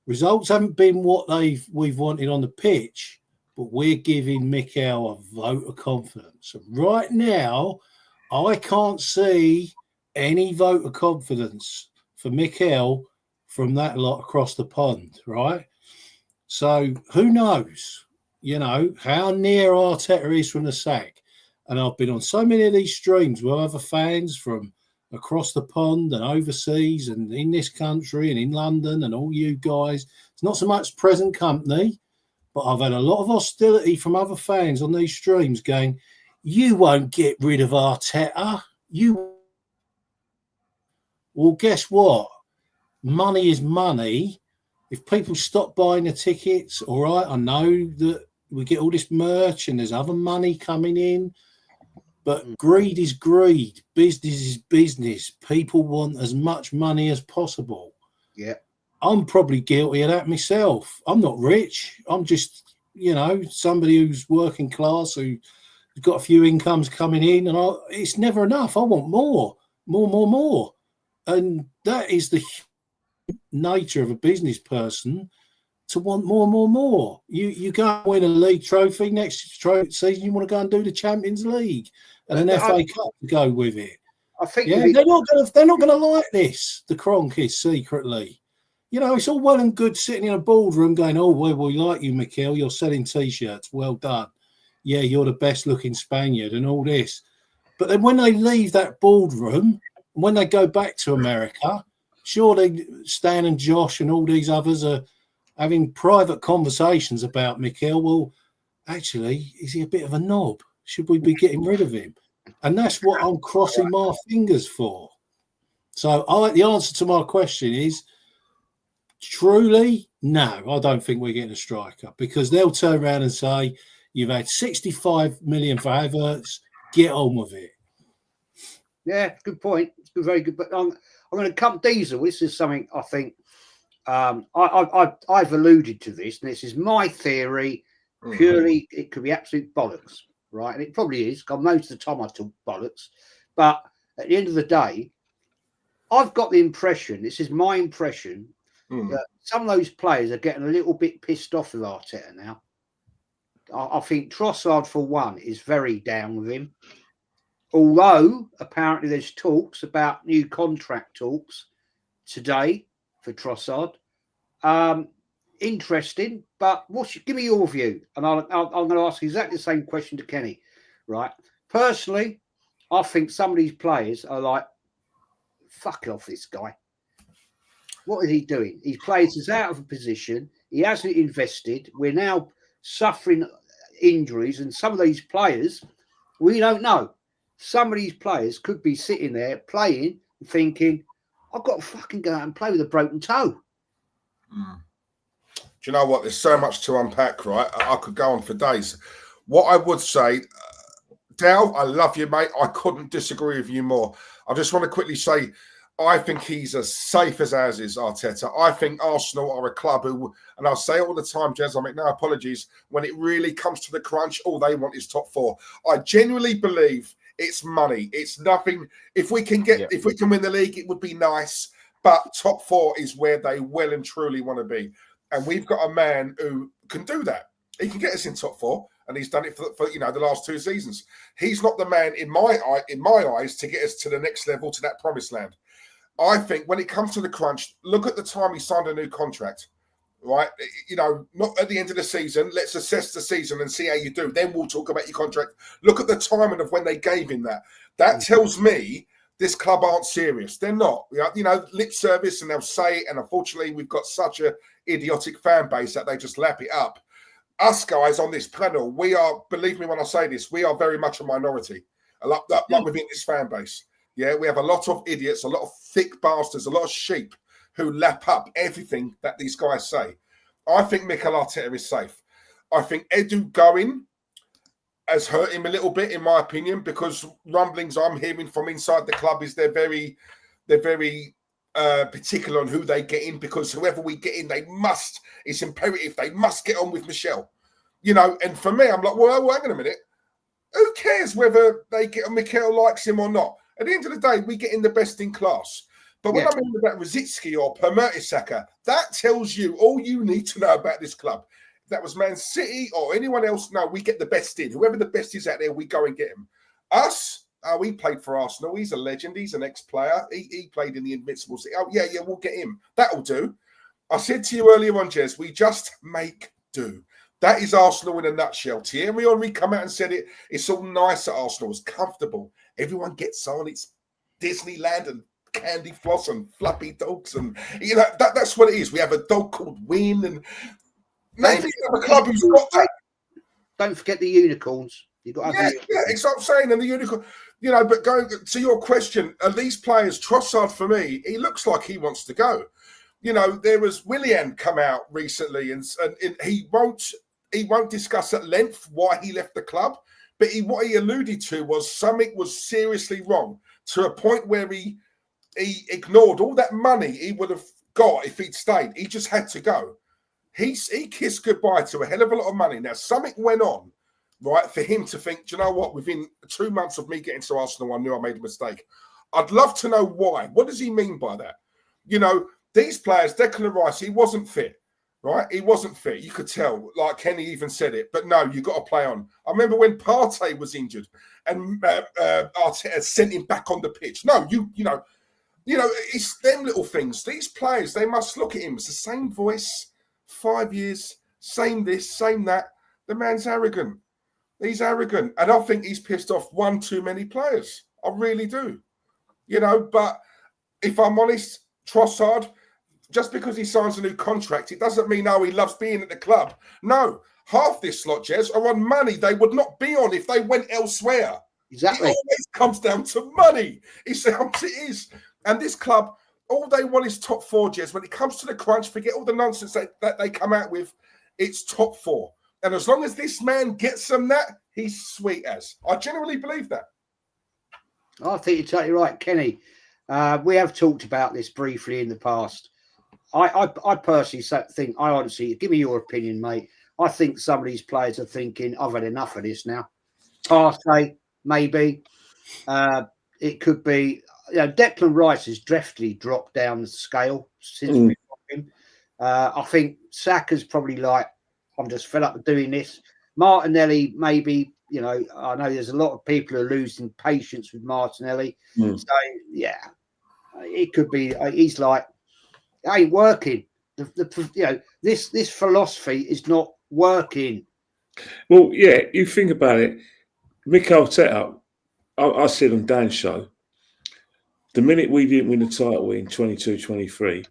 results haven't been what we've wanted on the pitch, but we're giving Mikel a vote of confidence. And right now, I can't see any vote of confidence for Mikel from that lot across the pond, right? So who knows, how near Arteta is from the sack. And I've been on so many of these streams with other fans from across the pond and overseas and in this country and in London and all you guys. It's not so much present company, but I've had a lot of hostility from other fans on these streams going, you won't get rid of Arteta. Well, guess what? Money is money. If people stop buying the tickets, all right, I know that we get all this merch and there's other money coming in, but greed is greed. Business is business. People want as much money as possible. Yeah. I'm probably guilty of that myself. I'm not rich. I'm just, somebody who's working class, who's got a few incomes coming in, and it's never enough. I want more. And that is the nature of a business person, to want more. You go and win a league trophy, next season you want to go and do the Champions League and an FA Cup to go with it. I think they're not going to like this, the Cronkies, secretly. It's all well and good sitting in a boardroom going, oh, well, we like you, Mikel. You're selling T-shirts. Well done. Yeah, you're the best looking Spaniard and all this. But then when they leave that boardroom, when they go back to America, surely Stan and Josh and all these others are having private conversations about Mikel. Well, actually, is he a bit of a knob? Should we be getting rid of him? And that's what I'm crossing my fingers for. So the answer to my question is, truly, no, I don't think we're getting a striker, because they'll turn around and say, you've had 65 million for Havertz, get on with it. Yeah, good point. It's very good. But I'm going to come Diesel. This is something I think I've alluded to this, and this is my theory. Purely, it could be absolute bollocks, right? And it probably is, because most of the time I talk bollocks. But at the end of the day, I've got the impression, this is my impression, that some of those players are getting a little bit pissed off with Arteta now. I think Trossard, for one, is very down with him. Although, apparently, there's talks about new contract talks today for Trossard. Interesting, but give me your view. And I'm going to ask exactly the same question to Kenny, right? Personally, I think some of these players are like, fuck off this guy. What is he doing? He plays us out of a position. He hasn't invested. We're now suffering injuries, and some of these players, we don't know. Some of these players could be sitting there playing and thinking, I've got to fucking go out and play with a broken toe. Do you know what? There's so much to unpack, right? I could go on for days. What I would say, Dal, I love you, mate. I couldn't disagree with you more. I just want to quickly say, I think he's as safe as ours is, Arteta. I think Arsenal are a club who, and I'll say it all the time, Jez, I make no apologies, when it really comes to the crunch, all they want is top four. I genuinely believe it's money. It's nothing. If we can win the league, it would be nice. But top four is where they well and truly want to be. And we've got a man who can do that. He can get us in top four, and he's done it for the last 2 seasons. He's not the man in my eyes to get us to the next level, to that promised land. I think when it comes to the crunch, look at the time he signed a new contract, right? Not at the end of the season. Let's assess the season and see how you do. Then we'll talk about your contract. Look at the timing of when they gave him that. That tells me this club aren't serious. They're not. Lip service, and they'll say it. And unfortunately, we've got such a idiotic fan base that they just lap it up. Us guys on this panel, we are, believe me when I say this, we are very much a minority, like within this fan base. Yeah, we have a lot of idiots, a lot of thick bastards, a lot of sheep who lap up everything that these guys say. I think Mikel Arteta is safe. I think Edu going has hurt him a little bit, in my opinion, because rumblings I'm hearing from inside the club is they're very particular on who they get in, because whoever we get in, it's imperative, they must get on with Michelle. You know, and for me, I'm like, well, hang on a minute. Who cares whether Mikel likes him or not? At the end of the day, we get in the best in class. But when I'm in about Rosicky or Per Mertesacker, that tells you all you need to know about this club. If that was Man City or anyone else, no, we get the best in. Whoever the best is out there, we go and get him. Us, he played for Arsenal. He's a legend. He's an ex-player. He played in the Invincibles. Oh, yeah, we'll get him. That'll do. I said to you earlier on, Jez, we just make do. That is Arsenal in a nutshell. Thierry Henry come out and said it. It's all nice at Arsenal. It's comfortable. Everyone gets on. It's Disneyland and candy floss and fluffy dogs. And, you know, that's what it is. We have a dog called Win. And maybe a club who's got that. Don't forget the unicorns. You've got to have it's what I'm saying. And the unicorn, you know, but going to your question, are these players, Trossard for me, he looks like he wants to go. You know, there was Willian come out recently and he won't discuss at length why he left the club, but what he alluded to was something was seriously wrong to a point where he ignored all that money he would have got if he'd stayed. He just had to go. He kissed goodbye to a hell of a lot of money. Now, something went on, right, for him to think, do you know what, within 2 months of me getting to Arsenal, I knew I made a mistake. I'd love to know why. What does he mean by that? You know, these players, Declan Rice, he wasn't fit. Right, he wasn't fit. You could tell. Like Kenny even said it. But no, you got to play on. I remember when Partey was injured and Arteta sent him back on the pitch. No, you know, it's them little things. These players, they must look at him. It's the same voice, 5 years, same this, same that. The man's arrogant. He's arrogant, and I think he's pissed off one too many players. I really do. You know, but if I'm honest, Trossard, just because he signs a new contract, it doesn't mean, he loves being at the club. No, half this lot, Jez, are on money they would not be on if they went elsewhere. Exactly. It always comes down to money. It is. And this club, all they want is top four, Jez. When it comes to the crunch, forget all the nonsense that they come out with. It's top four. And as long as this man gets them that, he's sweet as. I genuinely believe that. I think you're totally right, Kenny. We have talked about this briefly in the past. I personally think, I honestly, give me your opinion, mate. I think some of these players are thinking, I've had enough of this now. Partey, maybe. It could be, you know, Declan Rice has definitely dropped down the scale since we got him. I think Saka's probably like, I'm just fed up with doing this. Martinelli, maybe, you know, I know there's a lot of people who are losing patience with Martinelli. So, yeah, it could be, he's like, it ain't working. You know, this philosophy is not working. Well, yeah, you think about it. Mikel Arteta, I said on Dan's show, the minute we didn't win the title in 22-23,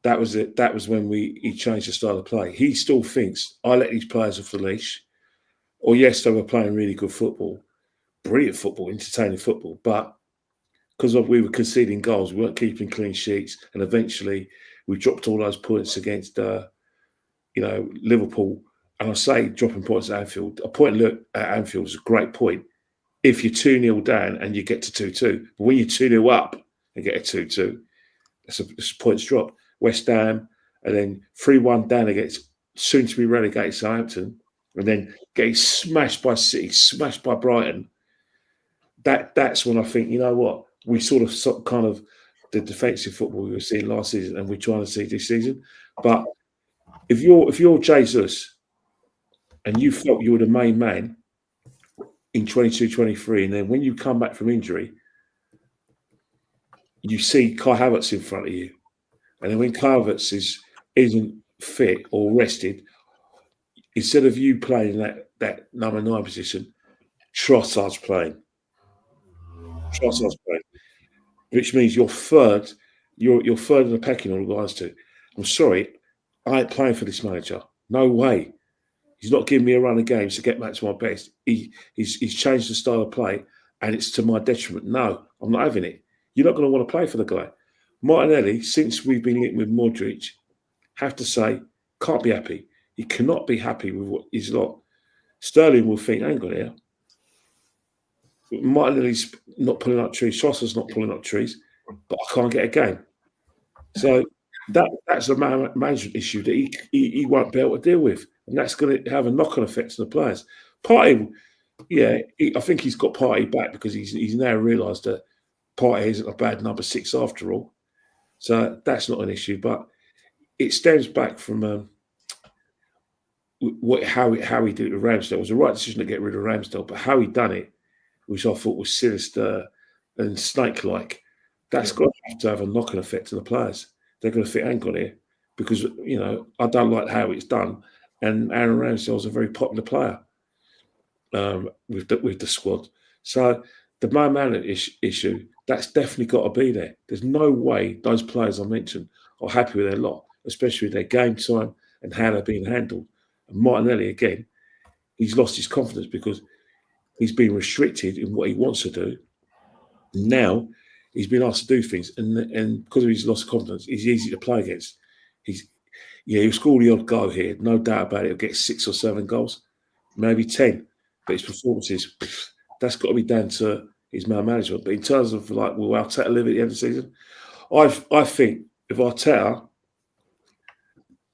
that was it. That was when he changed the style of play. He still thinks, I let these players off the leash. Or yes, they were playing really good football, brilliant football, entertaining football, but because we were conceding goals, we weren't keeping clean sheets, and eventually we dropped all those points against, Liverpool. And I say dropping points at Anfield. A point at Anfield is a great point if you're 2-0 down and you get to 2-2. But when you're 2-0 up and get a 2-2, it's a points drop. West Ham, and then 3-1 down against soon-to-be relegated Southampton, and then getting smashed by City, smashed by Brighton. That's when I think, you know what, we sort of kind of the defensive football we were seeing last season, and we're trying to see this season. But if you're Jesus, and you felt you were the main man in 22-23, and then when you come back from injury, you see Kai Havertz in front of you, and then when Kai Havertz isn't fit or rested, instead of you playing that number 9 position, Trossard's playing. Which means you're third. You're third in the pecking order, guys. Too. I'm sorry, I ain't playing for this manager. No way. He's not giving me a run of games to get back to my best. He's changed the style of play, and it's to my detriment. No, I'm not having it. You're not going to want to play for the guy. Martinelli, since we've been in with Modric, have to say, can't be happy. He cannot be happy with what he's got. Sterling will think, hang on here. Martinelli's not pulling up trees. Schosser's not pulling up trees, but I can't get a game. So that's a management issue that he won't be able to deal with, and that's going to have a knock-on effect on the players. Partey, I think he's got Partey back because he's now realised that Partey isn't a bad number 6 after all. So that's not an issue, but it stems back from how he did it with Ramsdale. It was the right decision to get rid of Ramsdale, but how he done it, which I thought was sinister and snake-like, that's got to have a knock-on effect on the players. They're going to think, hang on here, because I don't like how it's done. And Aaron Ramsdale's a very popular player with the squad. So the man issue, that's definitely got to be there. There's no way those players I mentioned are happy with their lot, especially with their game time and how they're being handled. And Martinelli, again, he's lost his confidence because he's been restricted in what he wants to do. Now he's been asked to do things, and because of his loss of confidence, he's easy to play against. He'll score the odd goal here, no doubt about it. He'll get 6 or 7 goals, maybe 10. But his performances, that's got to be down to his man management. But in terms of will Arteta live at the end of the season? I think if Arteta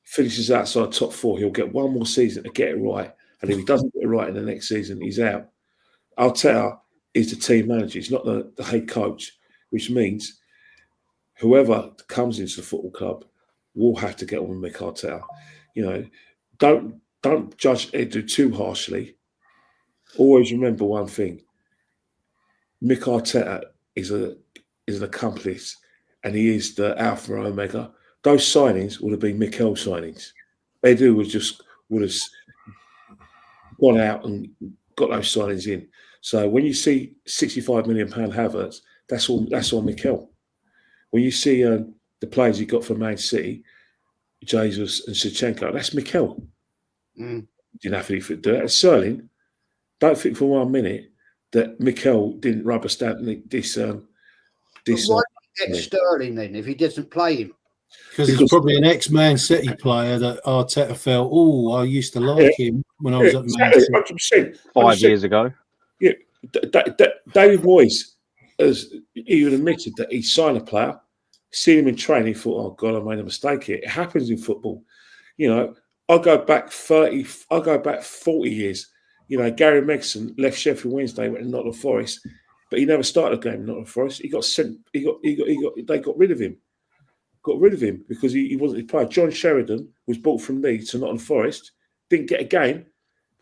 finishes outside top 4, he'll get one more season to get it right. And if he doesn't get it right in the next season, he's out. Arteta is the team manager. He's not the head coach, which means whoever comes into the football club will have to get on with Mick Arteta. Don't judge Edu too harshly. Always remember one thing: Mick Arteta is an accomplice, and he is the alpha and omega. Those signings would have been Mikel signings. Edu would have gone out and got those signings in. So when you see £65 million Havertz, that's all Mikel. When you see the players he got from Man City, Jesus and Zinchenko, that's Mikel. Didn't have anything to do it. And Sterling, don't think for 1 minute that Mikel didn't rubber stamp this. Why get Sterling then if he doesn't play him? Because he's probably an ex-Man City player that Arteta felt, I used to like him when I was at Man City. 5 years ago. Yeah, David Moyes has even admitted that he signed a player, seen him in training, thought, oh God, I made a mistake here. It happens in football. I'll go back 40 years. Gary Megson left Sheffield Wednesday, went to Nottingham Forest, but he never started a game in Nottingham Forest. He got sent. They got rid of him. Got rid of him because he wasn't a player. John Sheridan was bought from Leeds to Nottingham Forest, didn't get a game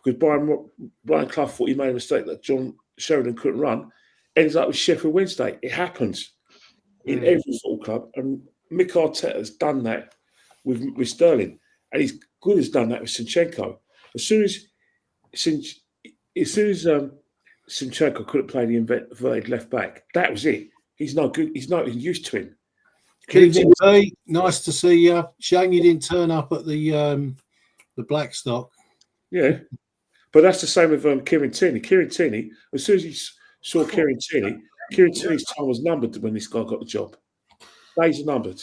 because Brian Clough thought he made a mistake that John Sheridan couldn't run. Ends up with Sheffield Wednesday. It happens in every football club, and Mick Arteta has done that with Sterling, and he's good as done that with Zinchenko. As soon as Zinchenko couldn't play the inverted left back, that was it. He's no good. He's not even used to him. Evening, Pete. Nice to see you. Shame you didn't turn up at the Blackstock. Yeah, but that's the same with Kieran Tierney. Kieran Tierney, as soon as he saw Kieran Tierney's time was numbered when this guy got the job. Days are numbered.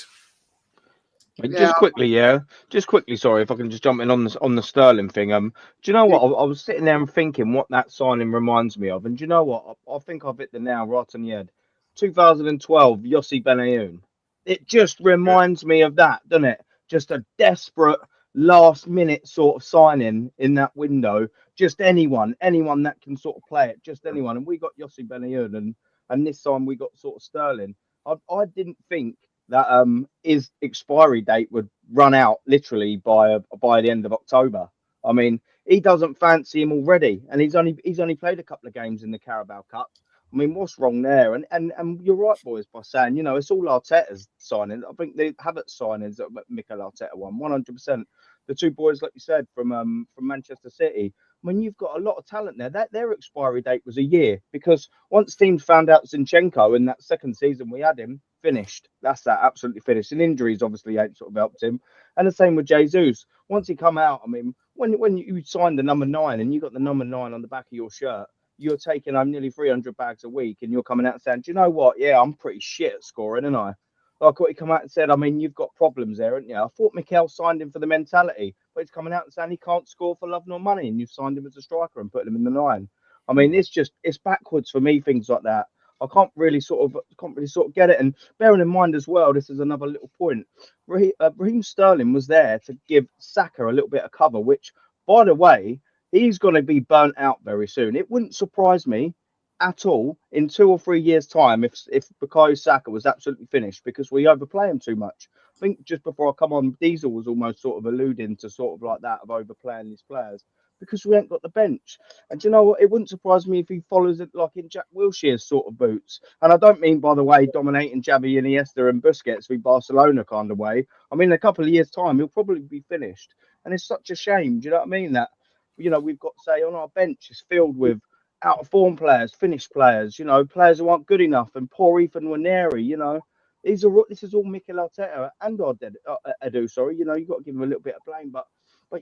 Just quickly, sorry, if I can just jump in on the Sterling thing. Do you know what? I was sitting there and thinking what that signing reminds me of, and do you know what? I think I've hit the nail right on the head. 2012, Yossi Benayoun. It just reminds me of that, doesn't it? Just a desperate last-minute sort of signing in that window. Just anyone that can sort of play it. Just anyone. And we got Yossi Benayoun, and this time we got sort of Sterling. I didn't think that his expiry date would run out literally by the end of October. I mean, he doesn't fancy him already, and he's only played a couple of games in the Carabao Cup. I mean, what's wrong there? And you're right, boys, by saying, it's all Arteta's signing. I think the Havertz signings that Mikel Arteta won, 100%. The two boys, like you said, from Manchester City. I mean, you've got a lot of talent there. Their expiry date was a year because once teams found out Zinchenko in that second season we had him, finished. That's that, absolutely finished. And injuries obviously ain't sort of helped him. And the same with Jesus. Once he come out, I mean, when you signed the number 9 and you got the number 9 on the back of your shirt, you're taking home nearly 300 bags a week and you're coming out and saying, do you know what? Yeah, I'm pretty shit at scoring, aren't I? like what he come out and said. I mean, you've got problems there, haven't you? I thought Mikel signed him for the mentality, but he's coming out and saying he can't score for love nor money, and you've signed him as a striker and put him in the 9. I mean, it's backwards for me, things like that. I can't really sort of get it. And bearing in mind as well, this is another little point. Raheem Sterling was there to give Saka a little bit of cover, which, by the way, he's going to be burnt out very soon. It wouldn't surprise me at all in 2 or 3 years' time if Bukayo Saka was absolutely finished, because we overplay him too much. I think just before I come on, Diesel was almost sort of alluding to sort of like that of overplaying these players, because we ain't got the bench. And do you know what? It wouldn't surprise me if he follows it like in Jack Wilshere's sort of boots. And I don't mean, by the way, dominating Xavi, Iniesta and Busquets with Barcelona kind of way. I mean, in a couple of years' time, he'll probably be finished. And it's such a shame, do you know what I mean? That, you know, we've got, say, on our bench is filled with out of form players, finished players, you know, players who aren't good enough, and poor Ethan Nwaneri, you know. This is all Mikel Arteta and Edu, sorry. You know, you've got to give him a little bit of blame, but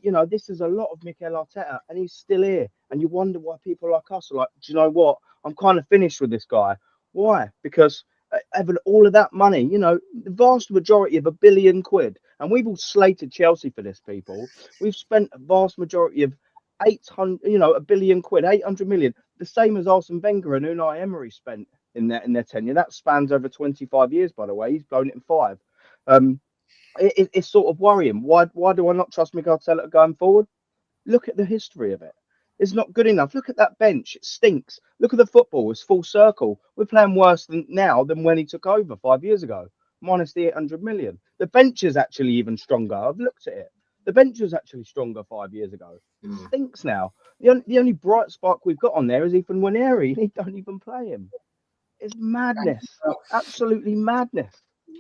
you know, this is a lot of Mikel Arteta, and he's still here. And you wonder why people like us are like, do you know what? I'm kind of finished with this guy. Why? Because having all of that money, you know, the vast majority of £1 billion, and we've all slated Chelsea for this, people. We've spent a vast majority of 800, you know, £1 billion, 800 million, the same as Arsene Wenger and Unai Emery spent in their tenure. That spans over 25 years, by the way. He's blown it in 5. It's sort of worrying. Why do I not trust Mikel Arteta going forward? Look at the history of it. It's not good enough. Look at that bench. It stinks. Look at the football. It's full circle. We're playing worse now than when he took over 5 years ago, minus the 800 million. The bench is actually even stronger. I've looked at it. The bench was actually stronger 5 years ago. It stinks now. The only bright spark we've got on there is Ethan Nwaneri, and he don't even play him. It's madness. Absolutely madness.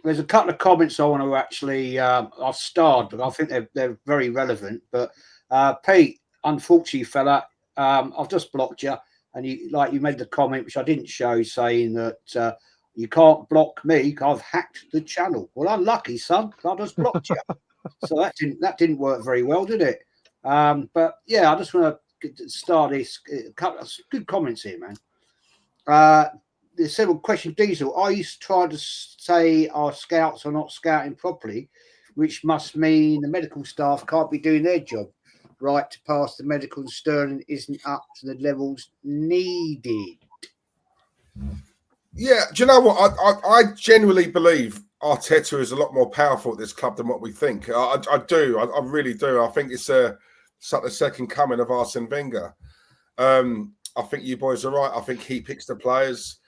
There's a couple of comments I want to actually, I've starred, but I think they're very relevant. But Pete, unfortunately, fella, I've just blocked you, and you made the comment, which I didn't show, saying that you can't block me. I've hacked the channel. Well, unlucky, son. I just blocked you. So that didn't work very well, did it? But yeah, I just want to start this. A couple of good comments here, man. There's several questions. Diesel, are you trying to say our scouts are not scouting properly, which must mean the medical staff can't be doing their job right to pass the medical, and Sterling isn't up to the levels needed? Yeah, do you know what? I genuinely believe Arteta is a lot more powerful at this club than what we think. I do. I really do. I think it's the second coming of Arsene Wenger. I think you boys are right. I think he picks the players.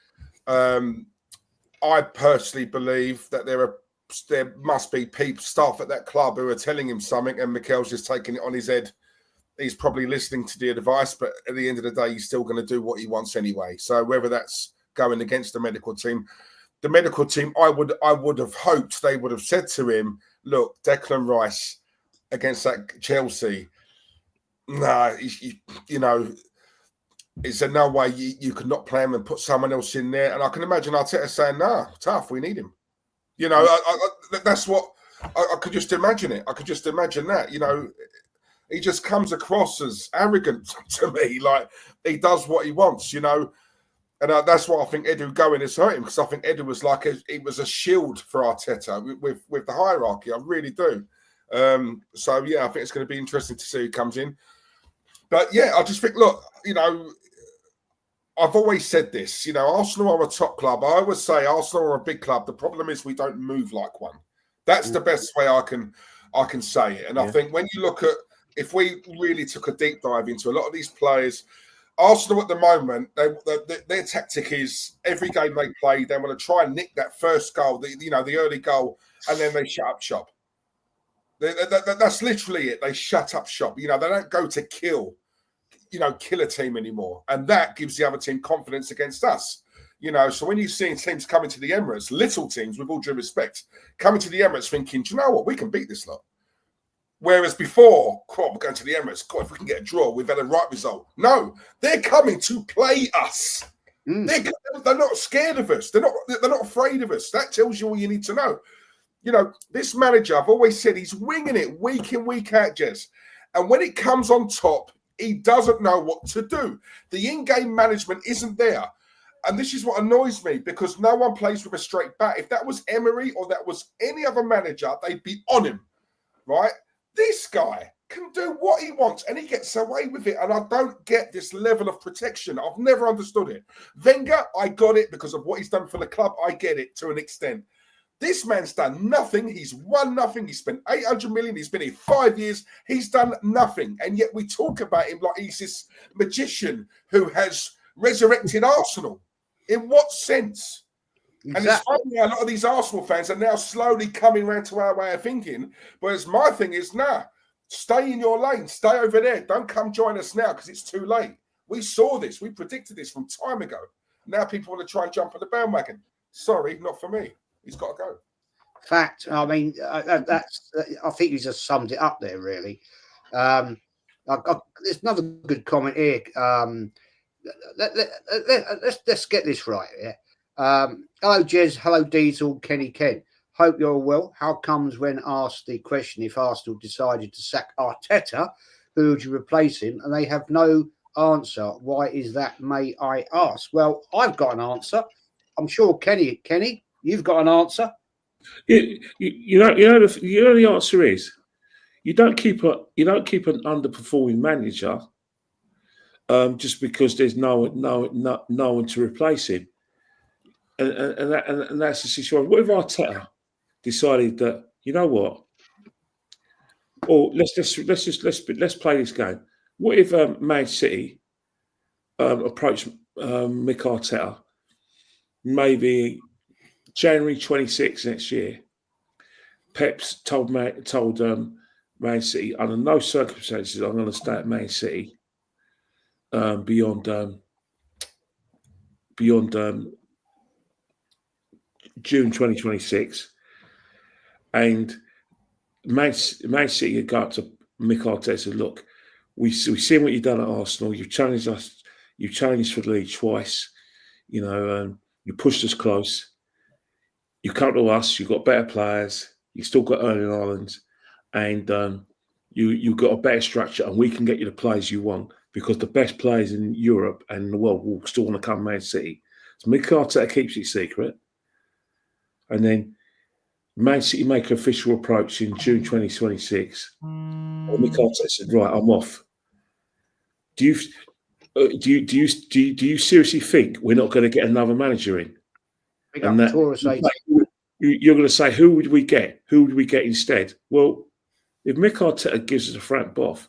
I personally believe that there must be staff at that club who are telling him something, and Mikel's just taking it on his head. He's probably listening to the advice, but at the end of the day, he's still going to do what he wants anyway. So whether that's going against the medical team, I would have hoped they would have said to him, "Look, Declan Rice against that Chelsea, you know." Is there no way you could not play him and put someone else in there? And I can imagine Arteta saying, "No, tough, we need him." You know, that's what I could just imagine it. I could just imagine that. You know, he just comes across as arrogant to me, like he does what he wants. You know, and that's what I think Edu going has hurt him, because I think Edu was like it was a shield for Arteta with the hierarchy. I really do. So yeah, I think it's going to be interesting to see who comes in. But yeah, I just think, look, you know, I've always said this, you know, Arsenal are a top club. I always say Arsenal are a big club. The problem is we don't move like one. That's the best way I can say it. And I think when you look at, if we really took a deep dive into a lot of these players, Arsenal at the moment, their tactic is every game they play, they want to try and nick that first goal, the early goal, and then they shut up shop. That's literally it. They shut up shop. You know, they don't go to kill a team anymore. And that gives the other team confidence against us. You know, so when you're seeing teams coming to the Emirates, little teams, with all due respect, coming to the Emirates thinking, do you know what, we can beat this lot. Whereas before, we're going to the Emirates, if we can get a draw, we've had a right result. No, they're coming to play us. They're not scared of us. They're not afraid of us. That tells you all you need to know. You know, this manager, I've always said, he's winging it week in, week out, Jez. And when it comes on top, he doesn't know what to do. The in-game management isn't there. and this is what annoys me, because no one plays with a straight bat. If that was Emery or that was any other manager, they'd be on him, right? This guy can do what he wants and he gets away with it. And I don't get this level of protection. I've never understood it. Wenger, I got it because of what he's done for the club. I get it to an extent. This man's done nothing. He's won nothing. He spent 800 million. He's been here 5 years. He's done nothing. And yet we talk about him like he's this magician who has resurrected Arsenal. In what sense? Exactly. And it's funny, a lot of these Arsenal fans are now slowly coming around to our way of thinking. Whereas my thing is, stay in your lane. Stay over there. Don't come join us now because it's too late. We saw this. We predicted this from time ago. Now people want to try and jump on the bandwagon. Sorry, not for me. He's got to go. Fact. I mean, that's. I think you just summed it up there, really. There's another good comment here. Let's get this right here. Hello, Jez. Hello, Diesel. Kenny Ken. Hope you're well. How comes when asked the question if Arsenal decided to sack Arteta, who would you replace him? And they have no answer. Why is that, may I ask? Well, I've got an answer. I'm sure Kenny, you've got an answer. You know the answer is you don't keep an underperforming manager just because there's no one to replace him, and that's the situation. What if Arteta decided that, you know what? Or let's play this game. What if Man City approached Mick Arteta maybe January 26th next year? Pep's told Man City, under no circumstances I'm going to stay at Man City beyond June 2026, and Man City would go up to Mick Arteta and say, look, we've seen what you've done at Arsenal. You've challenged us. You've challenged us for the league twice. You know, you pushed us close. You come to us. You've got better players. You've still got Erling Haaland, and you've got a better structure, and we can get you the players you want, because the best players in Europe and the world will still want to come to Man City. So Mick Arteta keeps it secret, and then Man City make an official approach in June 2026. And Mick Arteta said, "Right, I'm off." Do you seriously think we're not going to get another manager in? And you're going to say, who would we get? Who would we get instead? Well, if Mick Arteta gives us a front boff,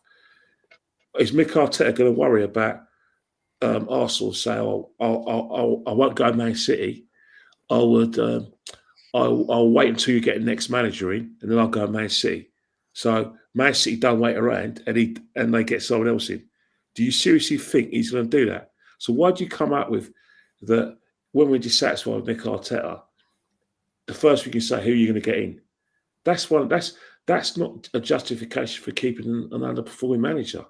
is Mick Arteta going to worry about Arsenal? Say, "Oh, I won't go Man City. I'll wait until you get the next manager in, and then I'll go Man City." So Man City don't wait around, and they get someone else in. Do you seriously think he's going to do that? So why do you come up with that when we're dissatisfied with Mick Arteta, the first we can say who you're going to get in? That's not a justification for keeping an underperforming manager.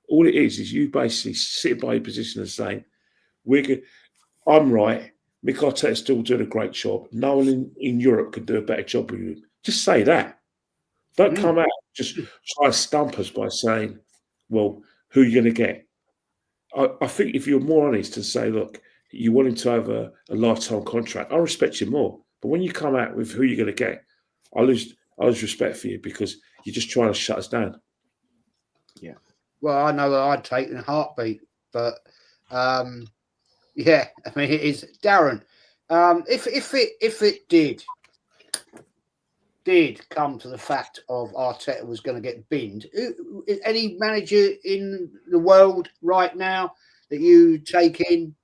All it is you basically sit by your position and saying, I'm right, Mick Arteta's still doing a great job. No one in Europe could do a better job with you. Just say that. Don't come out just try to stump us by saying, well, who are you going to get? I think if you're more honest and say, look, you want him to have a lifetime contract, I respect you more. But when you come out with who you're going to get, I lose respect for you, because you're just trying to shut us down. Yeah. Well, I know that I'd take in a heartbeat, but yeah, I mean, it is Darren. If it did come to the fact of Arteta was going to get binned, any manager in the world right now that you take in?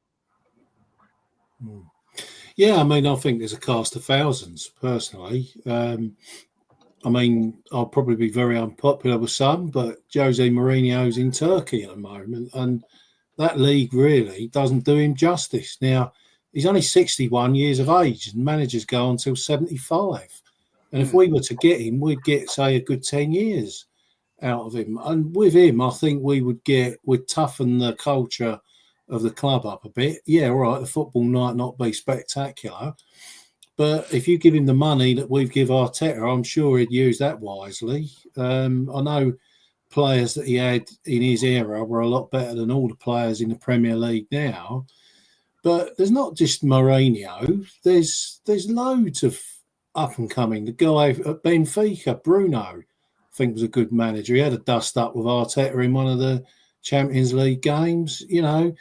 Yeah, I mean, I think there's a cast of thousands, personally. I mean, I'll probably be very unpopular with some, but Jose Mourinho's in Turkey at the moment, and that league really doesn't do him justice. Now, he's only 61 years of age, and managers go until 75. And if we were to get him, we'd get, say, a good 10 years out of him. And with him, I think we'd toughen the culture of the club up a bit. Yeah, all right, the football might not be spectacular, but if you give him the money that we've give Arteta, I'm sure he'd use that wisely. I know players that he had in his era were a lot better than all the players in the Premier League now. But there's not just Mourinho. There's loads of up and coming. The guy at Benfica, Bruno, I think was a good manager. He had a dust up with Arteta in one of the Champions League games. You know,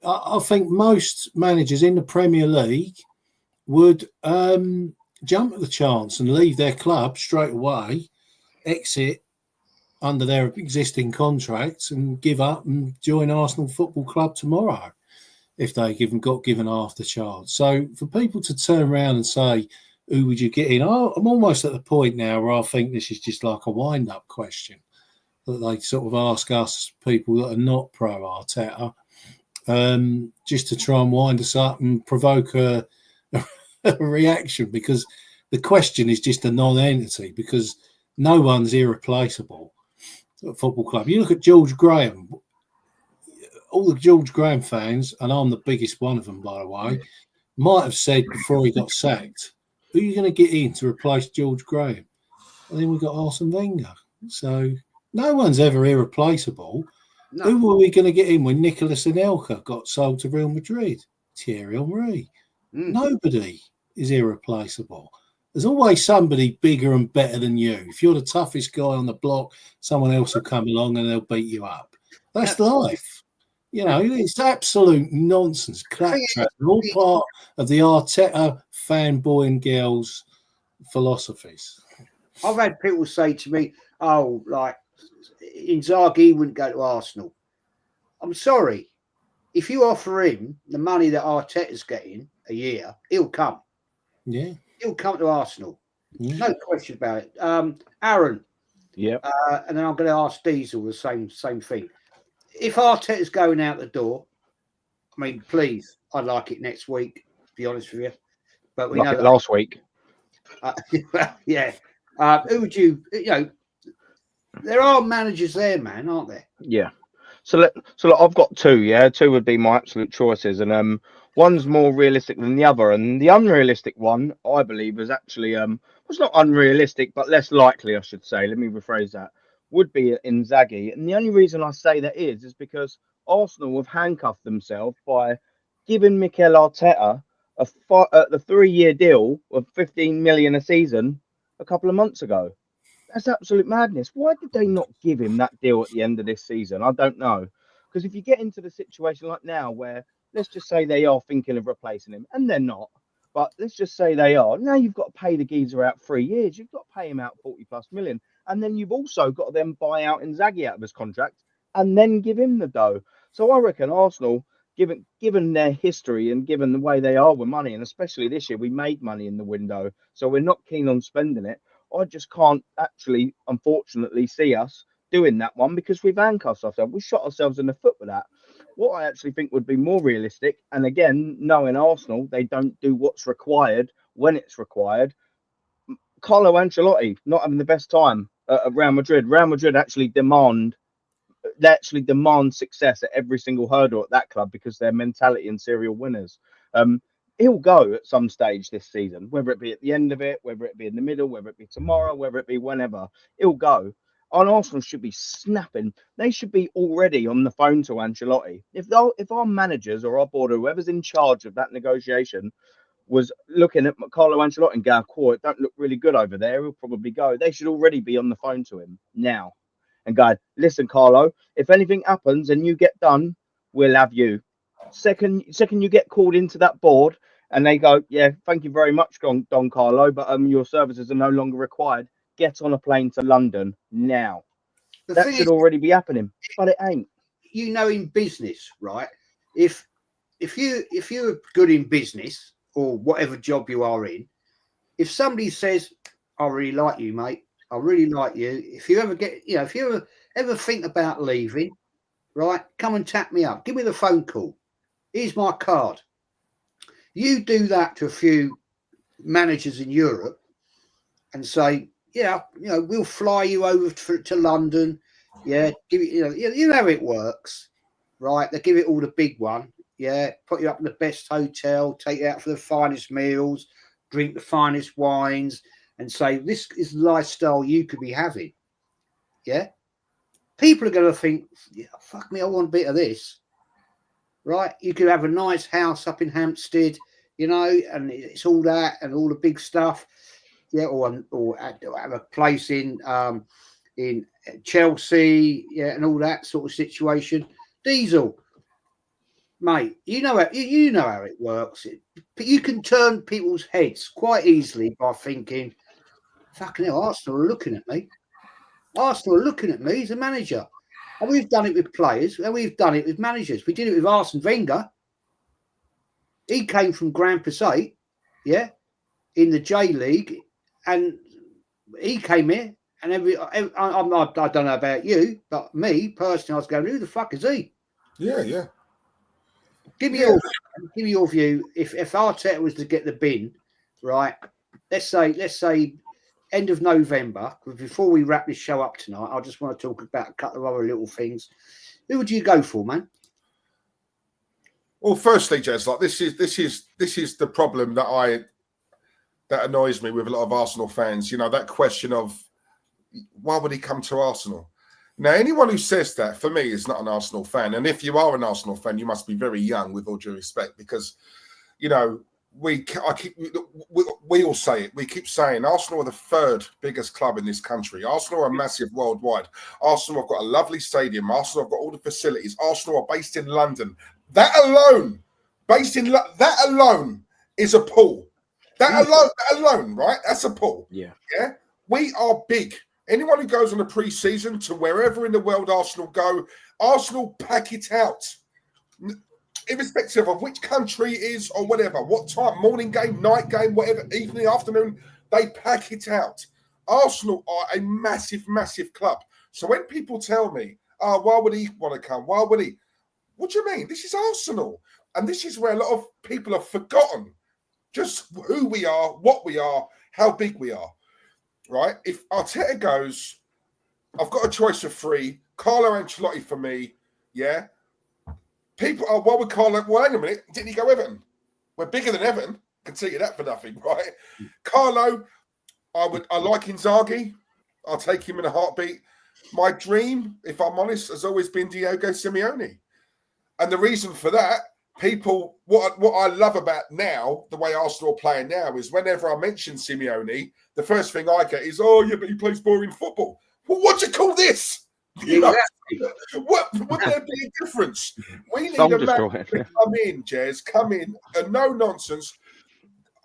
I think most managers in the Premier League would jump at the chance and leave their club straight away, exit under their existing contracts, and give up and join Arsenal Football Club tomorrow if they got given half the chance. So for people to turn around and say, who would you get in? I'm almost at the point now where I think this is just like a wind-up question that they sort of ask us, people that are not pro-Arteta, just to try and wind us up and provoke a reaction, because the question is just a non-entity, because no one's irreplaceable at Football Club. You look at George Graham, all the George Graham fans, and I'm the biggest one of them, by the way, might have said before he got sacked, who are you going to get in to replace George Graham? And then we got Arsene Wenger. So no one's ever irreplaceable. No. Who were we going to get in when Nicolas Anelka got sold to Real Madrid? Thierry Henry. Nobody is irreplaceable. There's always somebody bigger and better than you. If you're the toughest guy on the block, someone else will come along and they'll beat you up. That's life. You know, it's absolute nonsense, claptrap, all part of the Arteta fanboy and girls philosophies. I've had people say to me, oh, like, Inzaghi wouldn't go to Arsenal. I'm sorry. If you offer him the money that Arteta's getting a year, he'll come. Yeah. He'll come to Arsenal. Yeah. No question about it. Aaron. Yeah. And then I'm going to ask Diesel the same thing. If Arteta's going out the door, I mean, please, I'd like it next week, to be honest with you. But we Like know it that, last week. yeah. Who would you know? There are managers there, man, aren't there? Yeah. So look, I've got two. Yeah, two would be my absolute choices, and one's more realistic than the other, and the unrealistic one, I believe, is actually it's not unrealistic, but less likely, I should say. Let me rephrase that. Would be Inzaghi, and the only reason I say that is because Arsenal have handcuffed themselves by giving Mikel Arteta the 3-year deal of 15 million a season a couple of months ago. That's absolute madness. Why did they not give him that deal at the end of this season? I don't know. Because if you get into the situation like now where, let's just say they are thinking of replacing him, and they're not, but let's just say they are. Now you've got to pay the geezer out 3 years. You've got to pay him out 40+ million. And then you've also got to then buy out Inzaghi out of his contract and then give him the dough. So I reckon Arsenal, given their history and given the way they are with money, and especially this year, we made money in the window, so we're not keen on spending it. I just can't actually, unfortunately, see us doing that one because we've handcuffed ourselves. We shot ourselves in the foot with that. What I actually think would be more realistic, and again, knowing Arsenal, they don't do what's required when it's required. Carlo Ancelotti not having the best time at Real Madrid. Real Madrid actually demand success at every single hurdle at that club because they're mentality and serial winners. He'll go at some stage this season, whether it be at the end of it, whether it be in the middle, whether it be tomorrow, whether it be whenever. He'll go. And Arsenal should be snapping. They should be already on the phone to Ancelotti. If our managers or our board or whoever's in charge of that negotiation was looking at Carlo Ancelotti and going, "Cool, it don't look really good over there. He'll probably go." They should already be on the phone to him now and go, "Listen, Carlo, if anything happens and you get done, we'll have you." Second you get called into that board and they go, "Yeah, thank you very much, Don Carlo, but your services are no longer required. Get on a plane to London now." That should already be happening, but it ain't. You know, in business, right? If you're good in business or whatever job you are in, if somebody says, "I really like you, mate. I really like you. If you ever get, if you ever think about leaving, right, come and tap me up. Give me the phone call. Here's my card." You do that to a few managers in Europe and say, "Yeah, we'll fly you over to London. Yeah, give it, you know how it works, right? They give it all the big one. Yeah, put you up in the best hotel, take you out for the finest meals, drink the finest wines, and say, this is the lifestyle you could be having." Yeah. People are going to think, "Yeah, fuck me, I want a bit of this." right? You could have a nice house up in Hampstead, you know, and it's all that and all the big stuff. Yeah, or have a place in Chelsea, yeah, and all that sort of situation. Diesel, mate, you know how it works. You can turn people's heads quite easily by thinking, "Fucking hell, Arsenal are looking at me. Arsenal are looking at me as a manager." And we've done it with players, and we've done it with managers. We did it with Arsene Wenger. He came from Grand Passat, yeah, in the J League, and he came here, and I don't know about you, but me personally, I was going, "Who the fuck is he?" Yeah. Give me your view. If Arteta was to get the bin, right? Let's say end of November. Before we wrap this show up tonight, I just want to talk about a couple of other little things. Who would you go for, man? Well, firstly, Jez, like this is the problem that annoys me with a lot of Arsenal fans. You know, that question of why would he come to Arsenal? Now, anyone who says that, for me, is not an Arsenal fan. And if you are an Arsenal fan, you must be very young, with all due respect, because, you know, we all say it. We keep saying Arsenal are the third biggest club in this country. Arsenal are massive worldwide. Arsenal have got a lovely stadium. Arsenal have got all the facilities. Arsenal are based in London. That alone is a pull. That alone, right? That's a pull. Yeah. We are big. Anyone who goes on a pre-season to wherever in the world Arsenal go, Arsenal pack it out. Irrespective of which country it is or whatever, what time, morning game, night game, whatever, evening, afternoon, they pack it out. Arsenal are a massive, massive club. So when people tell me, "Oh, why would he want to come? Why would he?" What do you mean? This is Arsenal. And this is where a lot of people have forgotten just who we are, what we are, how big we are. Right? If Arteta goes, I've got a choice of three. Carlo Ancelotti for me, yeah. People are, why would Carlo? Well, hang a minute, didn't he go Everton? We're bigger than Everton. Can tell you that for nothing, right? Carlo, I like Inzaghi. I'll take him in a heartbeat. My dream, if I'm honest, has always been Diego Simeone. And the reason for that, people, what I love about now, the way Arsenal are playing now, is whenever I mention Simeone, the first thing I get is, "Oh, yeah, but he plays boring football." Well, what do you call this? You know, what would there be a difference? We need a man to come in, Jez, come in, and no nonsense.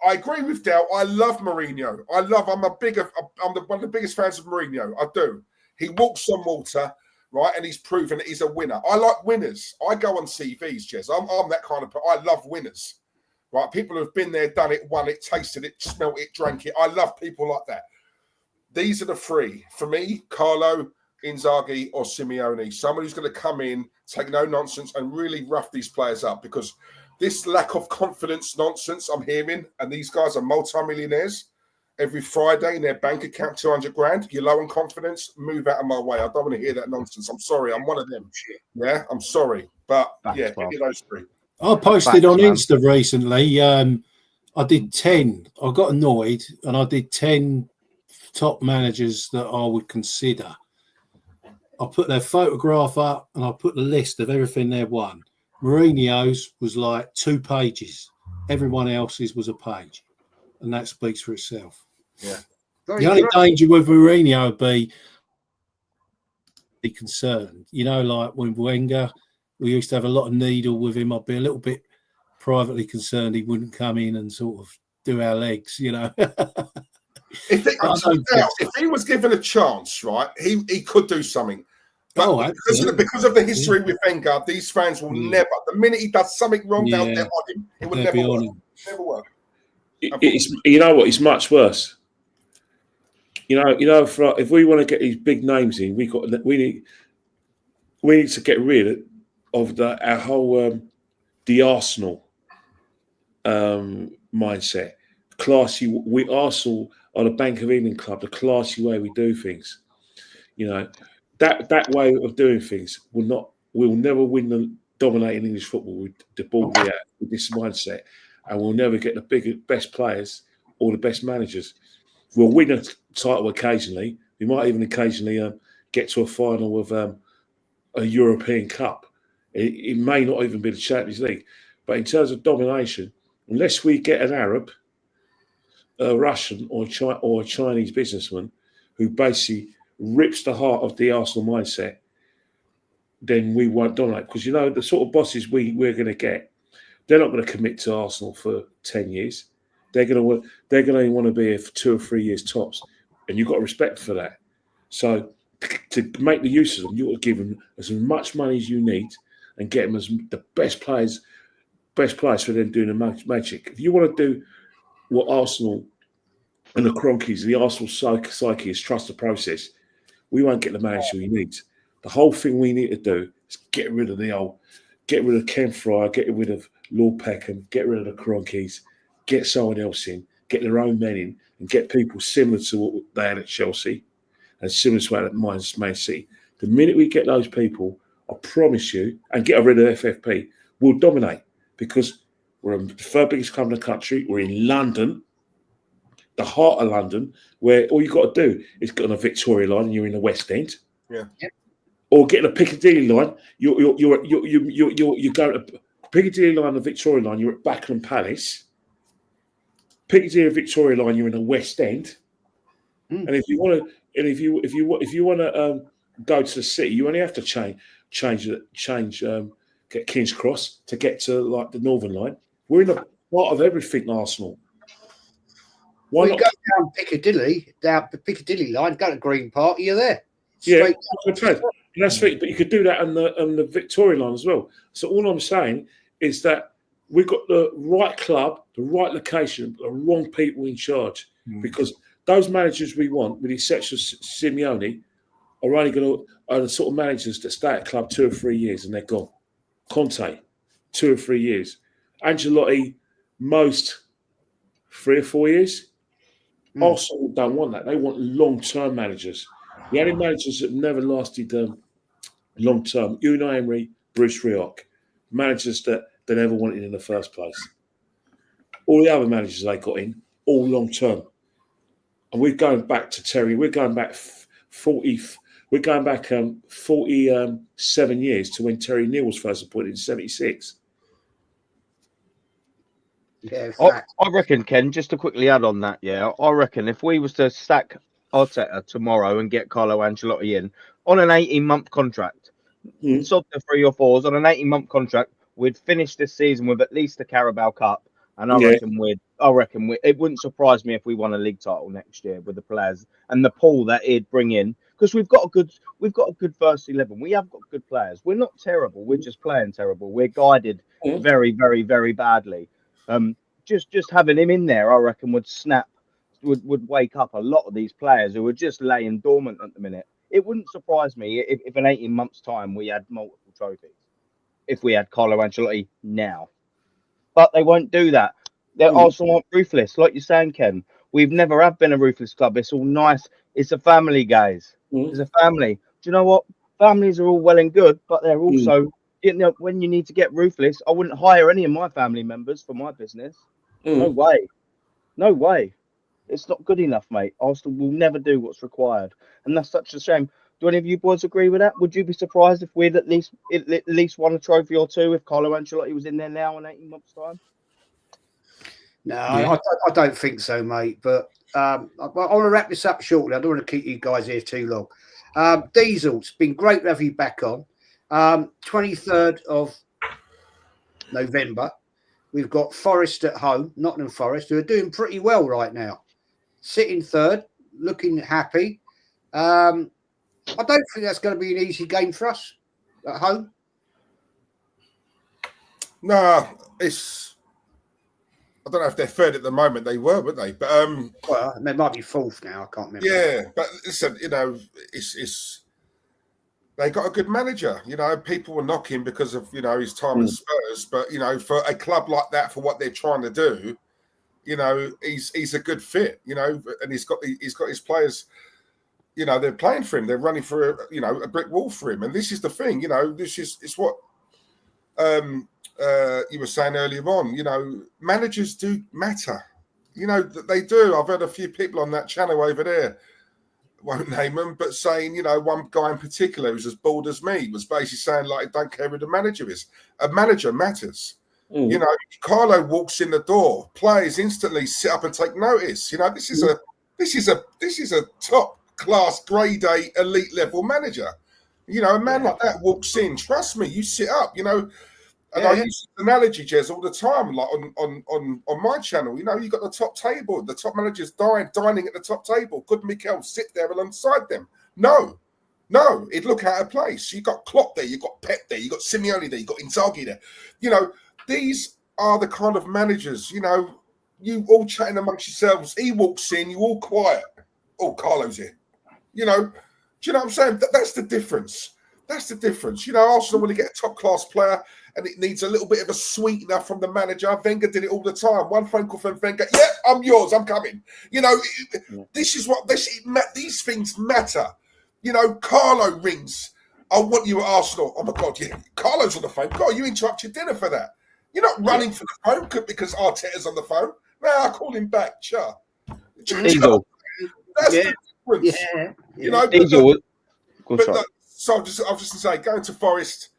I agree with Dale. I love Mourinho. I'm one of the biggest fans of Mourinho. I do. He walks on water, right? And he's proven that he's a winner. I like winners. I go on CVs, Jez. I'm that kind of. I love winners, right? People who've been there, done it, won it, tasted it, smelt it, drank it. I love people like that. These are the three for me: Carlo, Inzaghi, or Simeone. Someone who's going to come in, take no nonsense, and really rough these players up, because this lack of confidence nonsense I'm hearing, and these guys are multi-millionaires. Every Friday in their bank account, 200 grand. You're low on confidence, move out of my way. I don't want to hear that nonsense. I'm sorry. I'm one of them. Yeah, I'm sorry. But yeah, give me those three. I posted on Insta recently. I did 10. I got annoyed and I did 10 top managers that I would consider. I put their photograph up and I put the list of everything they've won. Mourinho's was like 2 pages. Everyone else's was a page. And that speaks for itself. Yeah. The only danger with Mourinho would be concerned. You know, like when Wenger, we used to have a lot of needle with him. I'd be a little bit privately concerned he wouldn't come in and sort of do our legs, you know. If he was given a chance, right, he could do something. But because of the history with Wenger, these fans will never, the minute he does something wrong, they'll on him. It will never work. Never work. You know what? It's much worse. You know. If we want to get these big names in, we need to get rid of our whole the Arsenal mindset. Classy. Arsenal are the Bank of England club, the classy way we do things. You know, that way of doing things will never win the dominating English football with the ball with this mindset. And we'll never get the best players or the best managers. We'll win a title occasionally. We might even occasionally get to a final of a European Cup. It may not even be the Champions League. But in terms of domination, unless we get an Arab, a Russian or a Chinese businessman who basically rips the heart of the Arsenal mindset, then we won't dominate. Because, the sort of bosses we're going to get, they're not going to commit to Arsenal for 10 years. They're going to want to be here for 2 or 3 years tops. And you've got respect for that. So to make the use of them, you've got to give them as much money as you need and get them as the best players for them doing the magic. If you want to do what Arsenal and the Cronkies, the Arsenal psyche is trust the process, we won't get the manager we need. The whole thing we need to do is get rid of Ken Fryer, get rid of Lord Peckham, get rid of the Cronkies, get someone else in, get their own men in, and get people similar to what they had at Chelsea and similar to what they had at Man City. The minute we get those people, I promise you, and get rid of FFP, we'll dominate because we're the third biggest club in the country. We're in London, the heart of London, where all you've got to do is get on a Victoria line and you're in the West End. Yeah. Or get on a Piccadilly line. You're going to Piccadilly line, the Victoria line. You're at Buckingham Palace. Piccadilly Victoria line. You're in the West End. And if you want to, go to the city, you only have to get King's Cross to get to like the Northern Line. We're in the part of everything, Arsenal. Why not? Go down the Piccadilly line, go to Green Park, you're there. Yeah, that's it. But you could do that on the Victoria line as well. So all I'm saying is that we've got the right club, the right location, the wrong people in charge. Because those managers we want, with the exception of Simeone, are the sort of managers that stay at a club 2 or 3 years and they're gone. Conte, 2 or 3 years. Ancelotti, most 3 or 4 years. Arsenal don't want that. They want long-term managers. The only managers that never lasted long-term, Unai Emery, Bruce Rioch, managers that they never wanted in the first place. All the other managers they got in, all long-term. And we're going back to Terry. We're going back 47 years to when Terry Neal was first appointed in 76. Yeah, I reckon, Ken, just to quickly add on that, I reckon if we was to sack Arteta tomorrow and get Carlo Ancelotti in on an 18-month contract, sort the 3 or 4s on an 18-month contract, we'd finish this season with at least the Carabao Cup, and I reckon it wouldn't surprise me if we won a league title next year with the players and the pool that he'd bring in, because we've got a good first 11. We have got good players. We're not terrible. We're just playing terrible. We're guided very, very, very badly. Just having him in there, I reckon, would wake up a lot of these players who are just laying dormant at the minute. It wouldn't surprise me if in 18 months' time we had multiple trophies, if we had Carlo Ancelotti now. But they won't do that. They're also not ruthless. Like you're saying, Ken, we've never have been a ruthless club. It's all nice. It's a family, guys. It's a family. Do you know what? Families are all well and good, but they're also, when you need to get ruthless, I wouldn't hire any of my family members for my business. No way. No way. It's not good enough, mate. Arsenal will never do what's required. And that's such a shame. Do any of you boys agree with that? Would you be surprised if we'd at least won a trophy or two if Carlo Ancelotti was in there now in 18 months' time? No, I don't think so, mate. But I want to wrap this up shortly. I don't want to keep you guys here too long. Diesel, it's been great to have you back on. 23rd of November, we've got Forest at home, Nottingham Forest, who are doing pretty well right now. Sitting third, looking happy. I don't think that's going to be an easy game for us at home. No, I don't know if they're third at the moment. They were, weren't they? But well, they might be fourth now. I can't remember. Yeah, but listen, they got a good manager. People were knocking because of his time at Spurs, but for a club like that, for what they're trying to do, he's a good fit. And he's got his players. They're playing for him. They're running for a brick wall for him. And this is the thing. It's what you were saying earlier on. Managers do matter. They do. I've heard a few people on that channel over there won't name them, but saying, one guy in particular who's as bald as me was basically saying, like, don't care who the manager is. A manager matters. Carlo walks in the door, players instantly sit up and take notice. This is a top class grade A elite level manager. A man like that walks in, trust me, you sit up, And I use this analogy, Jez, all the time, like on my channel. You got the top table, the top managers dining at the top table. Could Mikel sit there alongside them? No, he'd look out of place. You got Klopp there, you got Pep there, you got Simeone there, you got Inzaghi there. These are the kind of managers. You all chatting amongst yourselves. He walks in, you all quiet. Oh, Carlo's here. Do you know what I'm saying? That's the difference. That's the difference. Arsenal want to get a top-class player, and it needs a little bit of a sweetener from the manager. Wenger did it all the time. One phone call from Wenger. Yeah, I'm yours. I'm coming. This is what these things matter. Carlo rings. I want you at Arsenal. Oh my God, yeah. Carlo's on the phone. God, you interrupt your dinner for that. You're not running for the phone because Arteta's on the phone. No, I call him back. Sure. Diesel. That's the difference. Yeah. Diesel. So I was just going to say, going to Forest,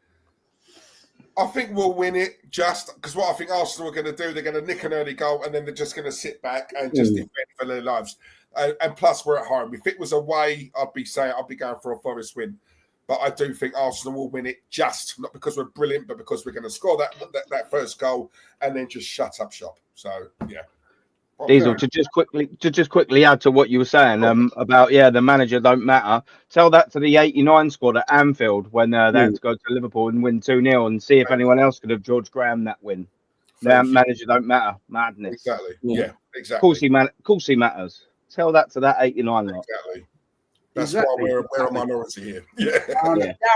I think we'll win it just because what I think Arsenal are going to do, they're going to nick an early goal and then they're just going to sit back and just defend for their lives. And plus, we're at home. If it was away, I'd be going for a Forest win. But I do think Arsenal will win it just not because we're brilliant, but because we're going to score that first goal and then just shut up shop. So, yeah. Diesel, to just quickly add to what you were saying about the manager don't matter. Tell that to the '89 squad at Anfield when they had to go to Liverpool and win 2-0 and see if anyone else could have George Graham that win. Manager don't matter. Madness. Exactly. Yeah, exactly. Of course he matters. Tell that to that '89 lot. Exactly. That's why we're a minority here. Yeah.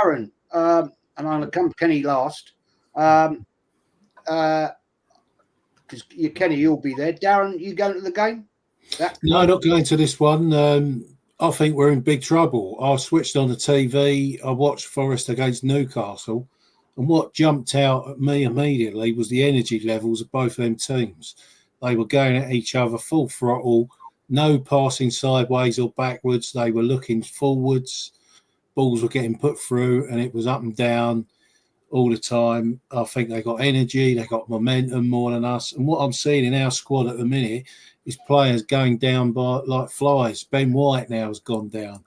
Darren, and I'll come Kenny last. Because Kenny, you'll be there. Darren, you going to the game? No, not going to this one. I think we're in big trouble. I switched on the TV. I watched Forest against Newcastle. And what jumped out at me immediately was the energy levels of both of them teams. They were going at each other full throttle, no passing sideways or backwards. They were looking forwards. Balls were getting put through and it was up and down all the time. I think they got energy, they got momentum more than us. And what I'm seeing in our squad at the minute is players going down by like flies. Ben White now has gone down.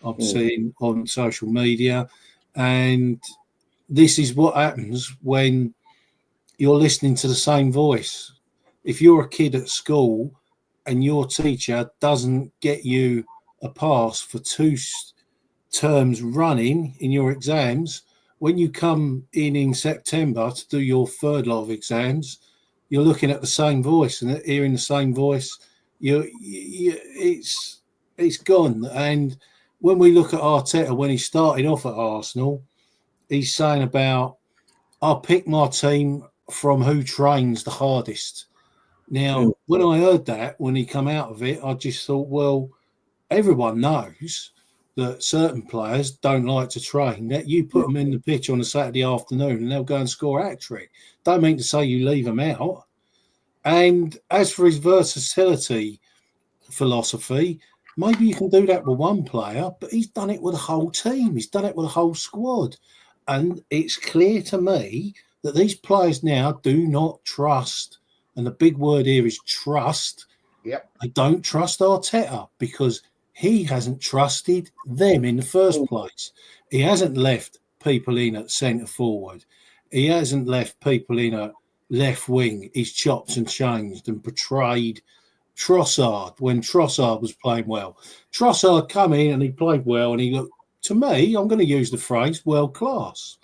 I'm seeing on social media. And this is what happens when you're listening to the same voice. If you're a kid at school and your teacher doesn't get you a pass for 2 terms running in your exams, when you come in September to do your third lot of exams, you're looking at the same voice and hearing the same voice. It's gone. And when we look at Arteta, when he started off at Arsenal, he's saying about, I'll pick my team from who trains the hardest. Now, when I heard that, when he come out of it, I just thought, well, everyone knows that certain players don't like to train, that you put them in the pitch on a Saturday afternoon and they'll go and score a hat-trick. Don't mean to say you leave them out. And as for his versatility philosophy, maybe you can do that with one player, but he's done it with a whole team. He's done it with a whole squad. And it's clear to me that these players now do not trust, and the big word here is trust. Yep. They don't trust Arteta because he hasn't trusted them in the first place. He hasn't left people in at centre forward. He hasn't left people in at left wing. He's chopped and changed and portrayed Trossard when Trossard was playing well. Trossard come in and he played well and he looked, to me, I'm going to use the phrase world class.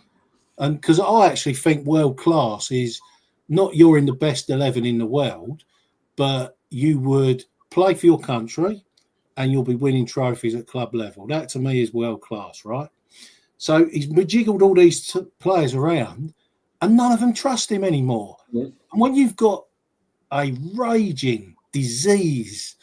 And because I actually think world class is not you're in the best 11 in the world, but you would play for your country and you'll be winning trophies at club level. That to me is world class, right? So he's jiggled all these players around and none of them trust him anymore. Yeah. And when you've got a raging disease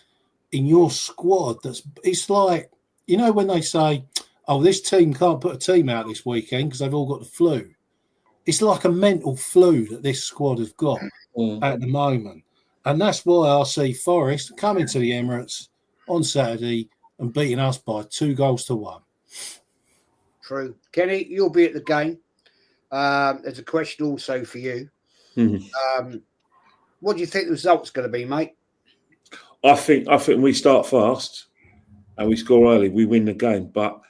in your squad, it's like, you know, when they say, oh, this team can't put a team out this weekend because they've all got the flu. It's like a mental flu that this squad has got at the moment. And that's why I see Forest coming to the Emirates on Saturday and beating us by 2-1. True. Kenny, you'll be at the game. There's a question also for you. What do you think the result's going to be, mate? I think we start fast and we score early, we win the game. But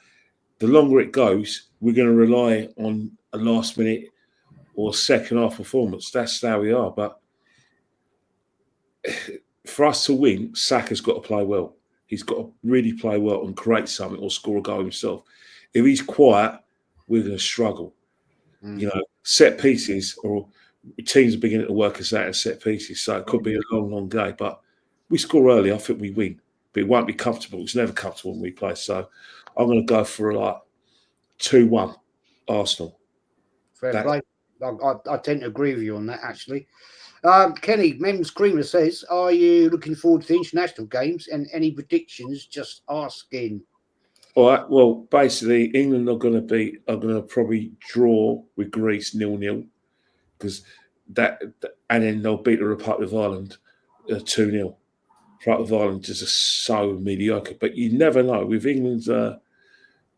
the longer it goes, we're going to rely on a last minute or second half performance. That's how we are. But for us to win, Saka's got to play well. He's got to really play well and create something or score a goal himself. If he's quiet, we're going to struggle. You know, set pieces, or teams are beginning to work us out in set pieces. So it could be a long, long day. But we score early, I think we win. But it won't be comfortable. It's never comfortable when we play. So I'm going to go for like 2-1 Arsenal. Fair play. I tend to agree with you on that, actually. Kenny, Men's Creamer says, are you looking forward to the international games and any predictions? Just asking. All right. Well, basically, England are going to probably draw with Greece 0-0 because and then they'll beat the Republic of Ireland 2-0. Republic of Ireland just so mediocre, but you never know. With England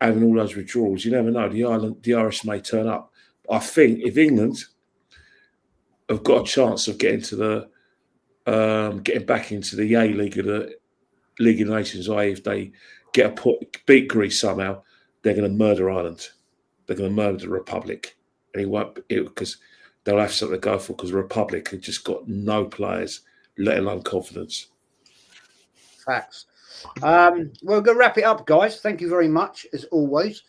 having all those withdrawals, you never know. The Irish may turn up. I think if England have got a chance of getting back into the A League of the League of Nations, i.e., if they beat Greece somehow, they're going to murder Ireland. They're going to murder the Republic, and it won't because they'll have something to go for because the Republic have just got no players, let alone confidence. Facts. We're going to wrap it up, guys. Thank you very much, as always.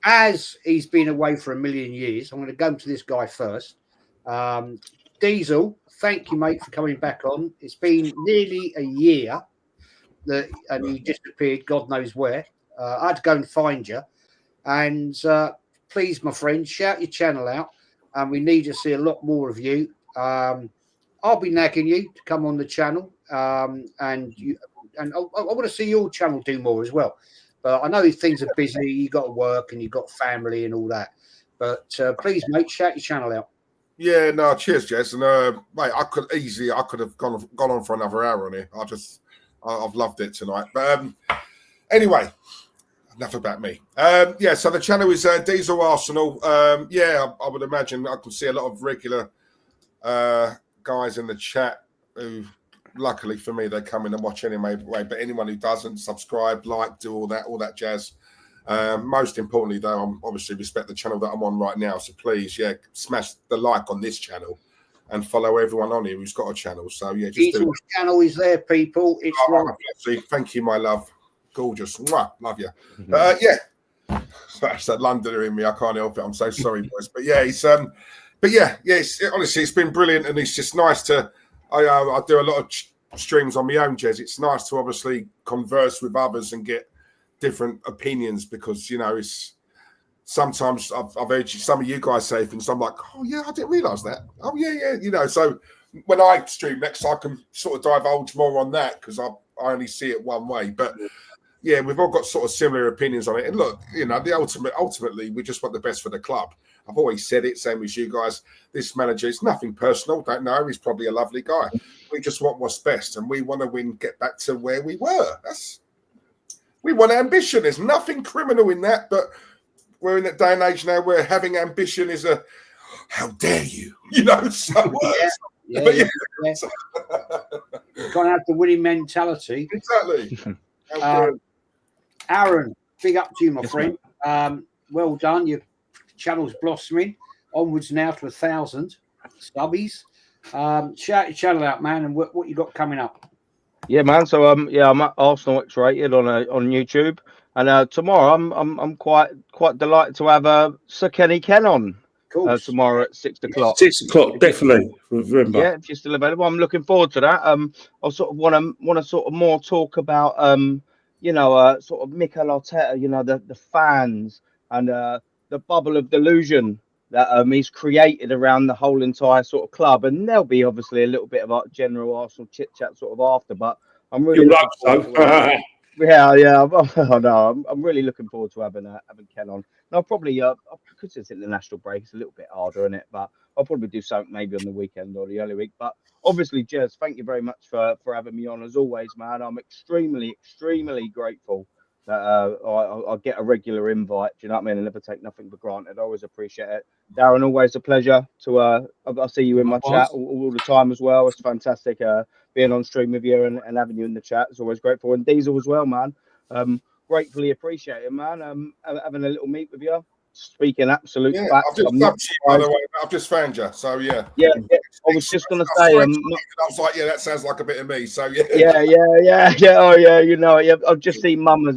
As he's been away for 1,000,000 years, I'm going to go to this guy first. Diesel, thank you, mate, for coming back on. It's been nearly a year and you disappeared, God knows where. I had to go and find you. And please, my friend, shout your channel out. And we need to see a lot more of you. I'll be nagging you to come on the channel. And I want to see your channel do more as well. But I know things are busy. You got to work and you got family and all that. But please, mate, shout your channel out. Yeah, no, cheers, Jez. And mate, I could have gone on for another hour on here. I've loved it tonight. But anyway, enough about me. Yeah, so the channel is Diesel Arsenal. Yeah, I would imagine I could see a lot of regular guys in the chat who, luckily for me, they come in and watch anyway. But anyone who doesn't, subscribe, like, do all that jazz. Most importantly, though, I'm obviously respect the channel that I'm on right now. So please, yeah, smash the like on this channel and follow everyone on here who's got a channel. So yeah, just do it. Channel is there, people. It's right. Thank you, my love. Gorgeous. Mwah, love you. Yeah. That's that Londoner in me. I can't help it. I'm so sorry, boys. But yeah, honestly, it's been brilliant, and it's just nice to. I do a lot of streams on my own, Jez. It's nice to obviously converse with others and get different opinions because it's sometimes I've heard some of you guys say things. I'm like, oh yeah, I didn't realise that. Oh yeah. So when I stream next, I can sort of divulge more on that because I only see it one way. But yeah, we've all got sort of similar opinions on it. And look, ultimately, we just want the best for the club. I've always said it, same as you guys. This manager is nothing personal. Don't know. He's probably a lovely guy. We just want what's best, and we want to win, get back to where we were. We want ambition. There's nothing criminal in that, but we're in that day and age now where having ambition is how dare you? So yeah. Can't have the winning mentality. Exactly. Aaron, big up to you, my friend. Well done. Your channel's blossoming. Onwards now to 1,000 subbies. Shout your channel out, man, and what you got coming up. Yeah, man. So I'm at Arsenal X-rated on YouTube, and tomorrow I'm quite delighted to have Sir Kenny Ken on tomorrow at 6 o'clock. 6 o'clock, definitely. Remember. Yeah, if you're still available, I'm looking forward to that. I sort of want to sort of more talk about sort of Mikel Arteta, the fans and the bubble of delusion that he's created around the whole entire sort of club, and there'll be obviously a little bit of general Arsenal chit chat sort of after. But I'm really Yeah. Oh, no, I'm really looking forward to having Ken on. And I'll probably because it's international break, it's a little bit harder in it, but I'll probably do something maybe on the weekend or the early week. But obviously, Jez, thank you very much for having me on as always, man. I'm extremely grateful that I get a regular invite. Do you know what I mean? I never take nothing for granted. I always appreciate it. Darren, always a pleasure to I see you in my chat all the time as well. It's fantastic being on stream with you and having you in the chat. It's always grateful. And Diesel as well, man. Gratefully appreciate it, man. Having a little meet with you. Speaking absolute facts. I've just subbed you, by the way. I've just found you. So yeah. Yeah. I was just gonna say I was like, yeah, that sounds like a bit of me. So yeah. Yeah. Oh yeah, you know, I've just seen Mama's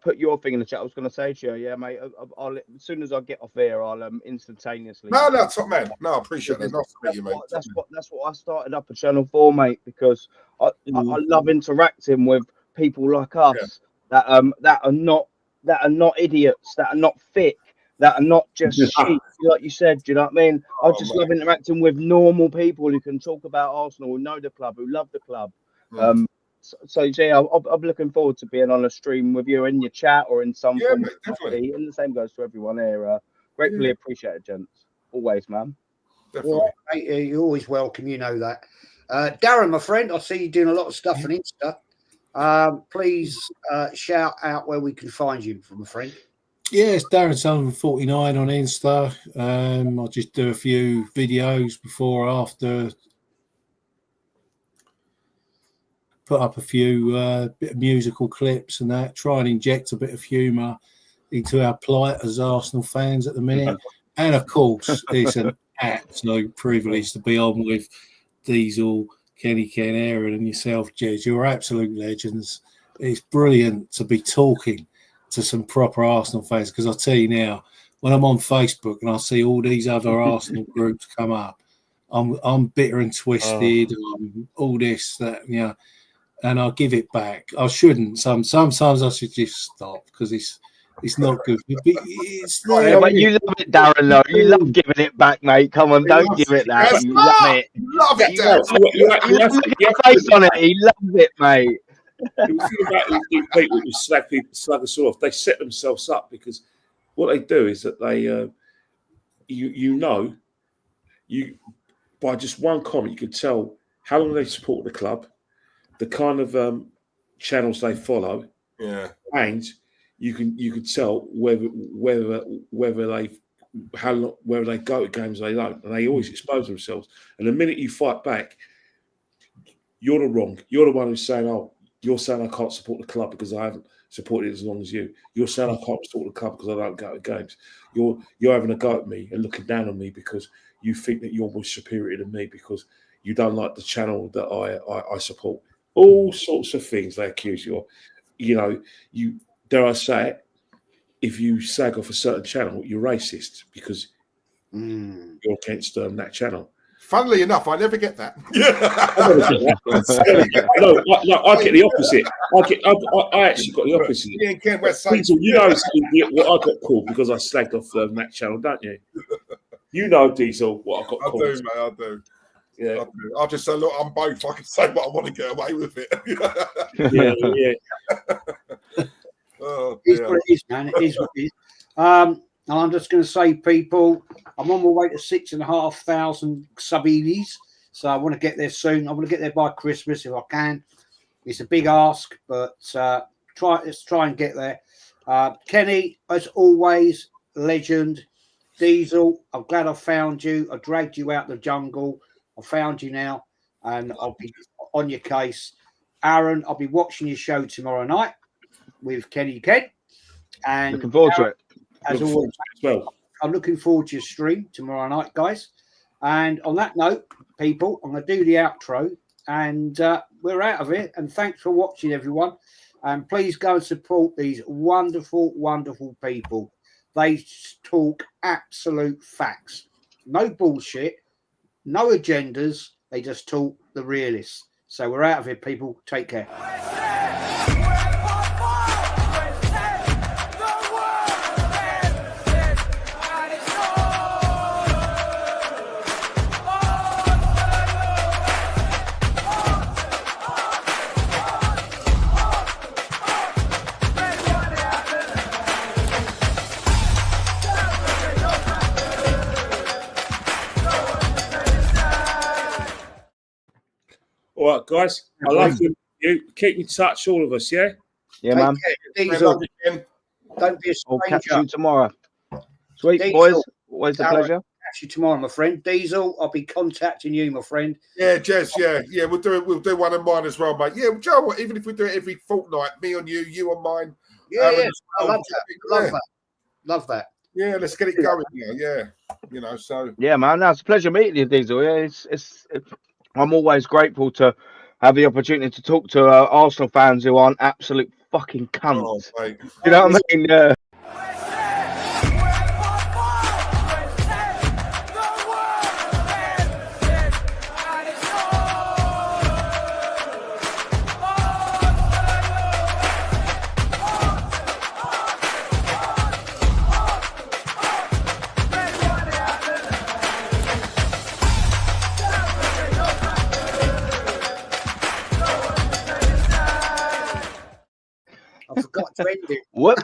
put your thing in the chat. I was gonna say to you, yeah, mate. I'll as soon as I get off here, I'll instantaneously. No, top man. No, I appreciate it. Nice to meet you, mate. That's what I started up at Channel 4, mate, because I love interacting with people like us that are not idiots, that are not thick, that are not just sheep, like you said. Do you know what I mean? I just love interacting with normal people who can talk about Arsenal, who know the club, who love the club. So yeah, I'm looking forward to being on a stream with you in your chat or in some form. Definitely. And the same goes to everyone here. Gratefully appreciate it, gents. Always, man. Definitely. Well, mate, you're always welcome. You know that. Darren, my friend, I see you doing a lot of stuff on Insta. Please shout out where we can find you, my friend. Yes, Darren Sullivan 49 on Insta. I'll just do a few videos before or after. Put up a few bit of musical clips and that. Try and inject a bit of humour into our plight as Arsenal fans at the minute. And of course, it's an absolute privilege to be on with Diesel, Kenny, Ken, Aaron, and yourself, Jez. You're absolute legends. It's brilliant to be talking to some proper Arsenal fans, because I tell you now, when I'm on Facebook and I see all these other Arsenal groups come up, I'm bitter and twisted, all this, that, you know, and I'll give it back. I shouldn't. Sometimes I should just stop because it's not good. It's but you love it, Darren. Though you love giving it back, mate. Come on, don't give it that. You love it. Love it, Darren. You look at your face on it. He loves it, mate. The thing about these people who slag us off, they set themselves up, because what they do is that they, by just one comment, you can tell how long they support the club, the kind of channels they follow, and you can tell whether they go to games they don't, and they always expose themselves. And the minute you fight back, you're the wrong. You're the one who's saying, "Oh, you're saying I can't support the club because I haven't supported it as long as you. You're saying I can't support the club because I don't go to games. You're having a go at me and looking down on me because you think that you're more superior than me because you don't like the channel that I support." All sorts of things they accuse you of. You know, dare I say it, if you sag off a certain channel, you're racist because you're against that channel. Funnily enough, I never get that. I get the opposite. I actually got the opposite. Yeah, Ken, Diesel, you know what I got called because I slagged off that channel, don't you? You know, Diesel, what I got called. I do, mate. I do. Yeah. I'll just say, look, I'm both. I can say what I want to get away with it. Yeah. It's what it is, man. It is what it is. And I'm just going to say, people, I'm on my way to 6,500 subbies. So I want to get there soon. I want to get there by Christmas if I can. It's a big ask, but let's try and get there. Kenny, as always, legend. Diesel, I'm glad I found you. I dragged you out the jungle. I found you now, and I'll be on your case. Aaron, I'll be watching your show tomorrow night with Kenny Ken. And looking forward to it. As always, I'm looking forward to your stream tomorrow night, guys. And on that note, people, I'm going to do the outro, and we're out of it. And thanks for watching, everyone. And please go and support these wonderful, wonderful people. They talk absolute facts. No bullshit. No agendas. They just talk the realists. So we're out of here, people. Take care. guys. I love you. Keep in touch, all of us. Yeah. Yeah, Take man. care, I Diesel. love you, Ken. Don't be a I'll catch stranger. you tomorrow. Sweet Diesel. boys. Always a Darren. pleasure. Catch you tomorrow, my friend. Diesel, I'll be contacting you, my friend. Yeah, Jez. Yeah. We'll do it. We'll do one of mine as well, mate. Yeah, Joe. What? Even if we do it every fortnight, me on you, you on mine. Yeah, Aaron yeah. as I well. love that. Love that. Love that. Yeah, let's get it going. Yeah. So Yeah, man. No, it's a pleasure meeting you, Diesel. Yeah, I'm always grateful to have the opportunity to talk to Arsenal fans who aren't absolute fucking cunts. mate. You know what I mean? I forgot to end it. Whoops.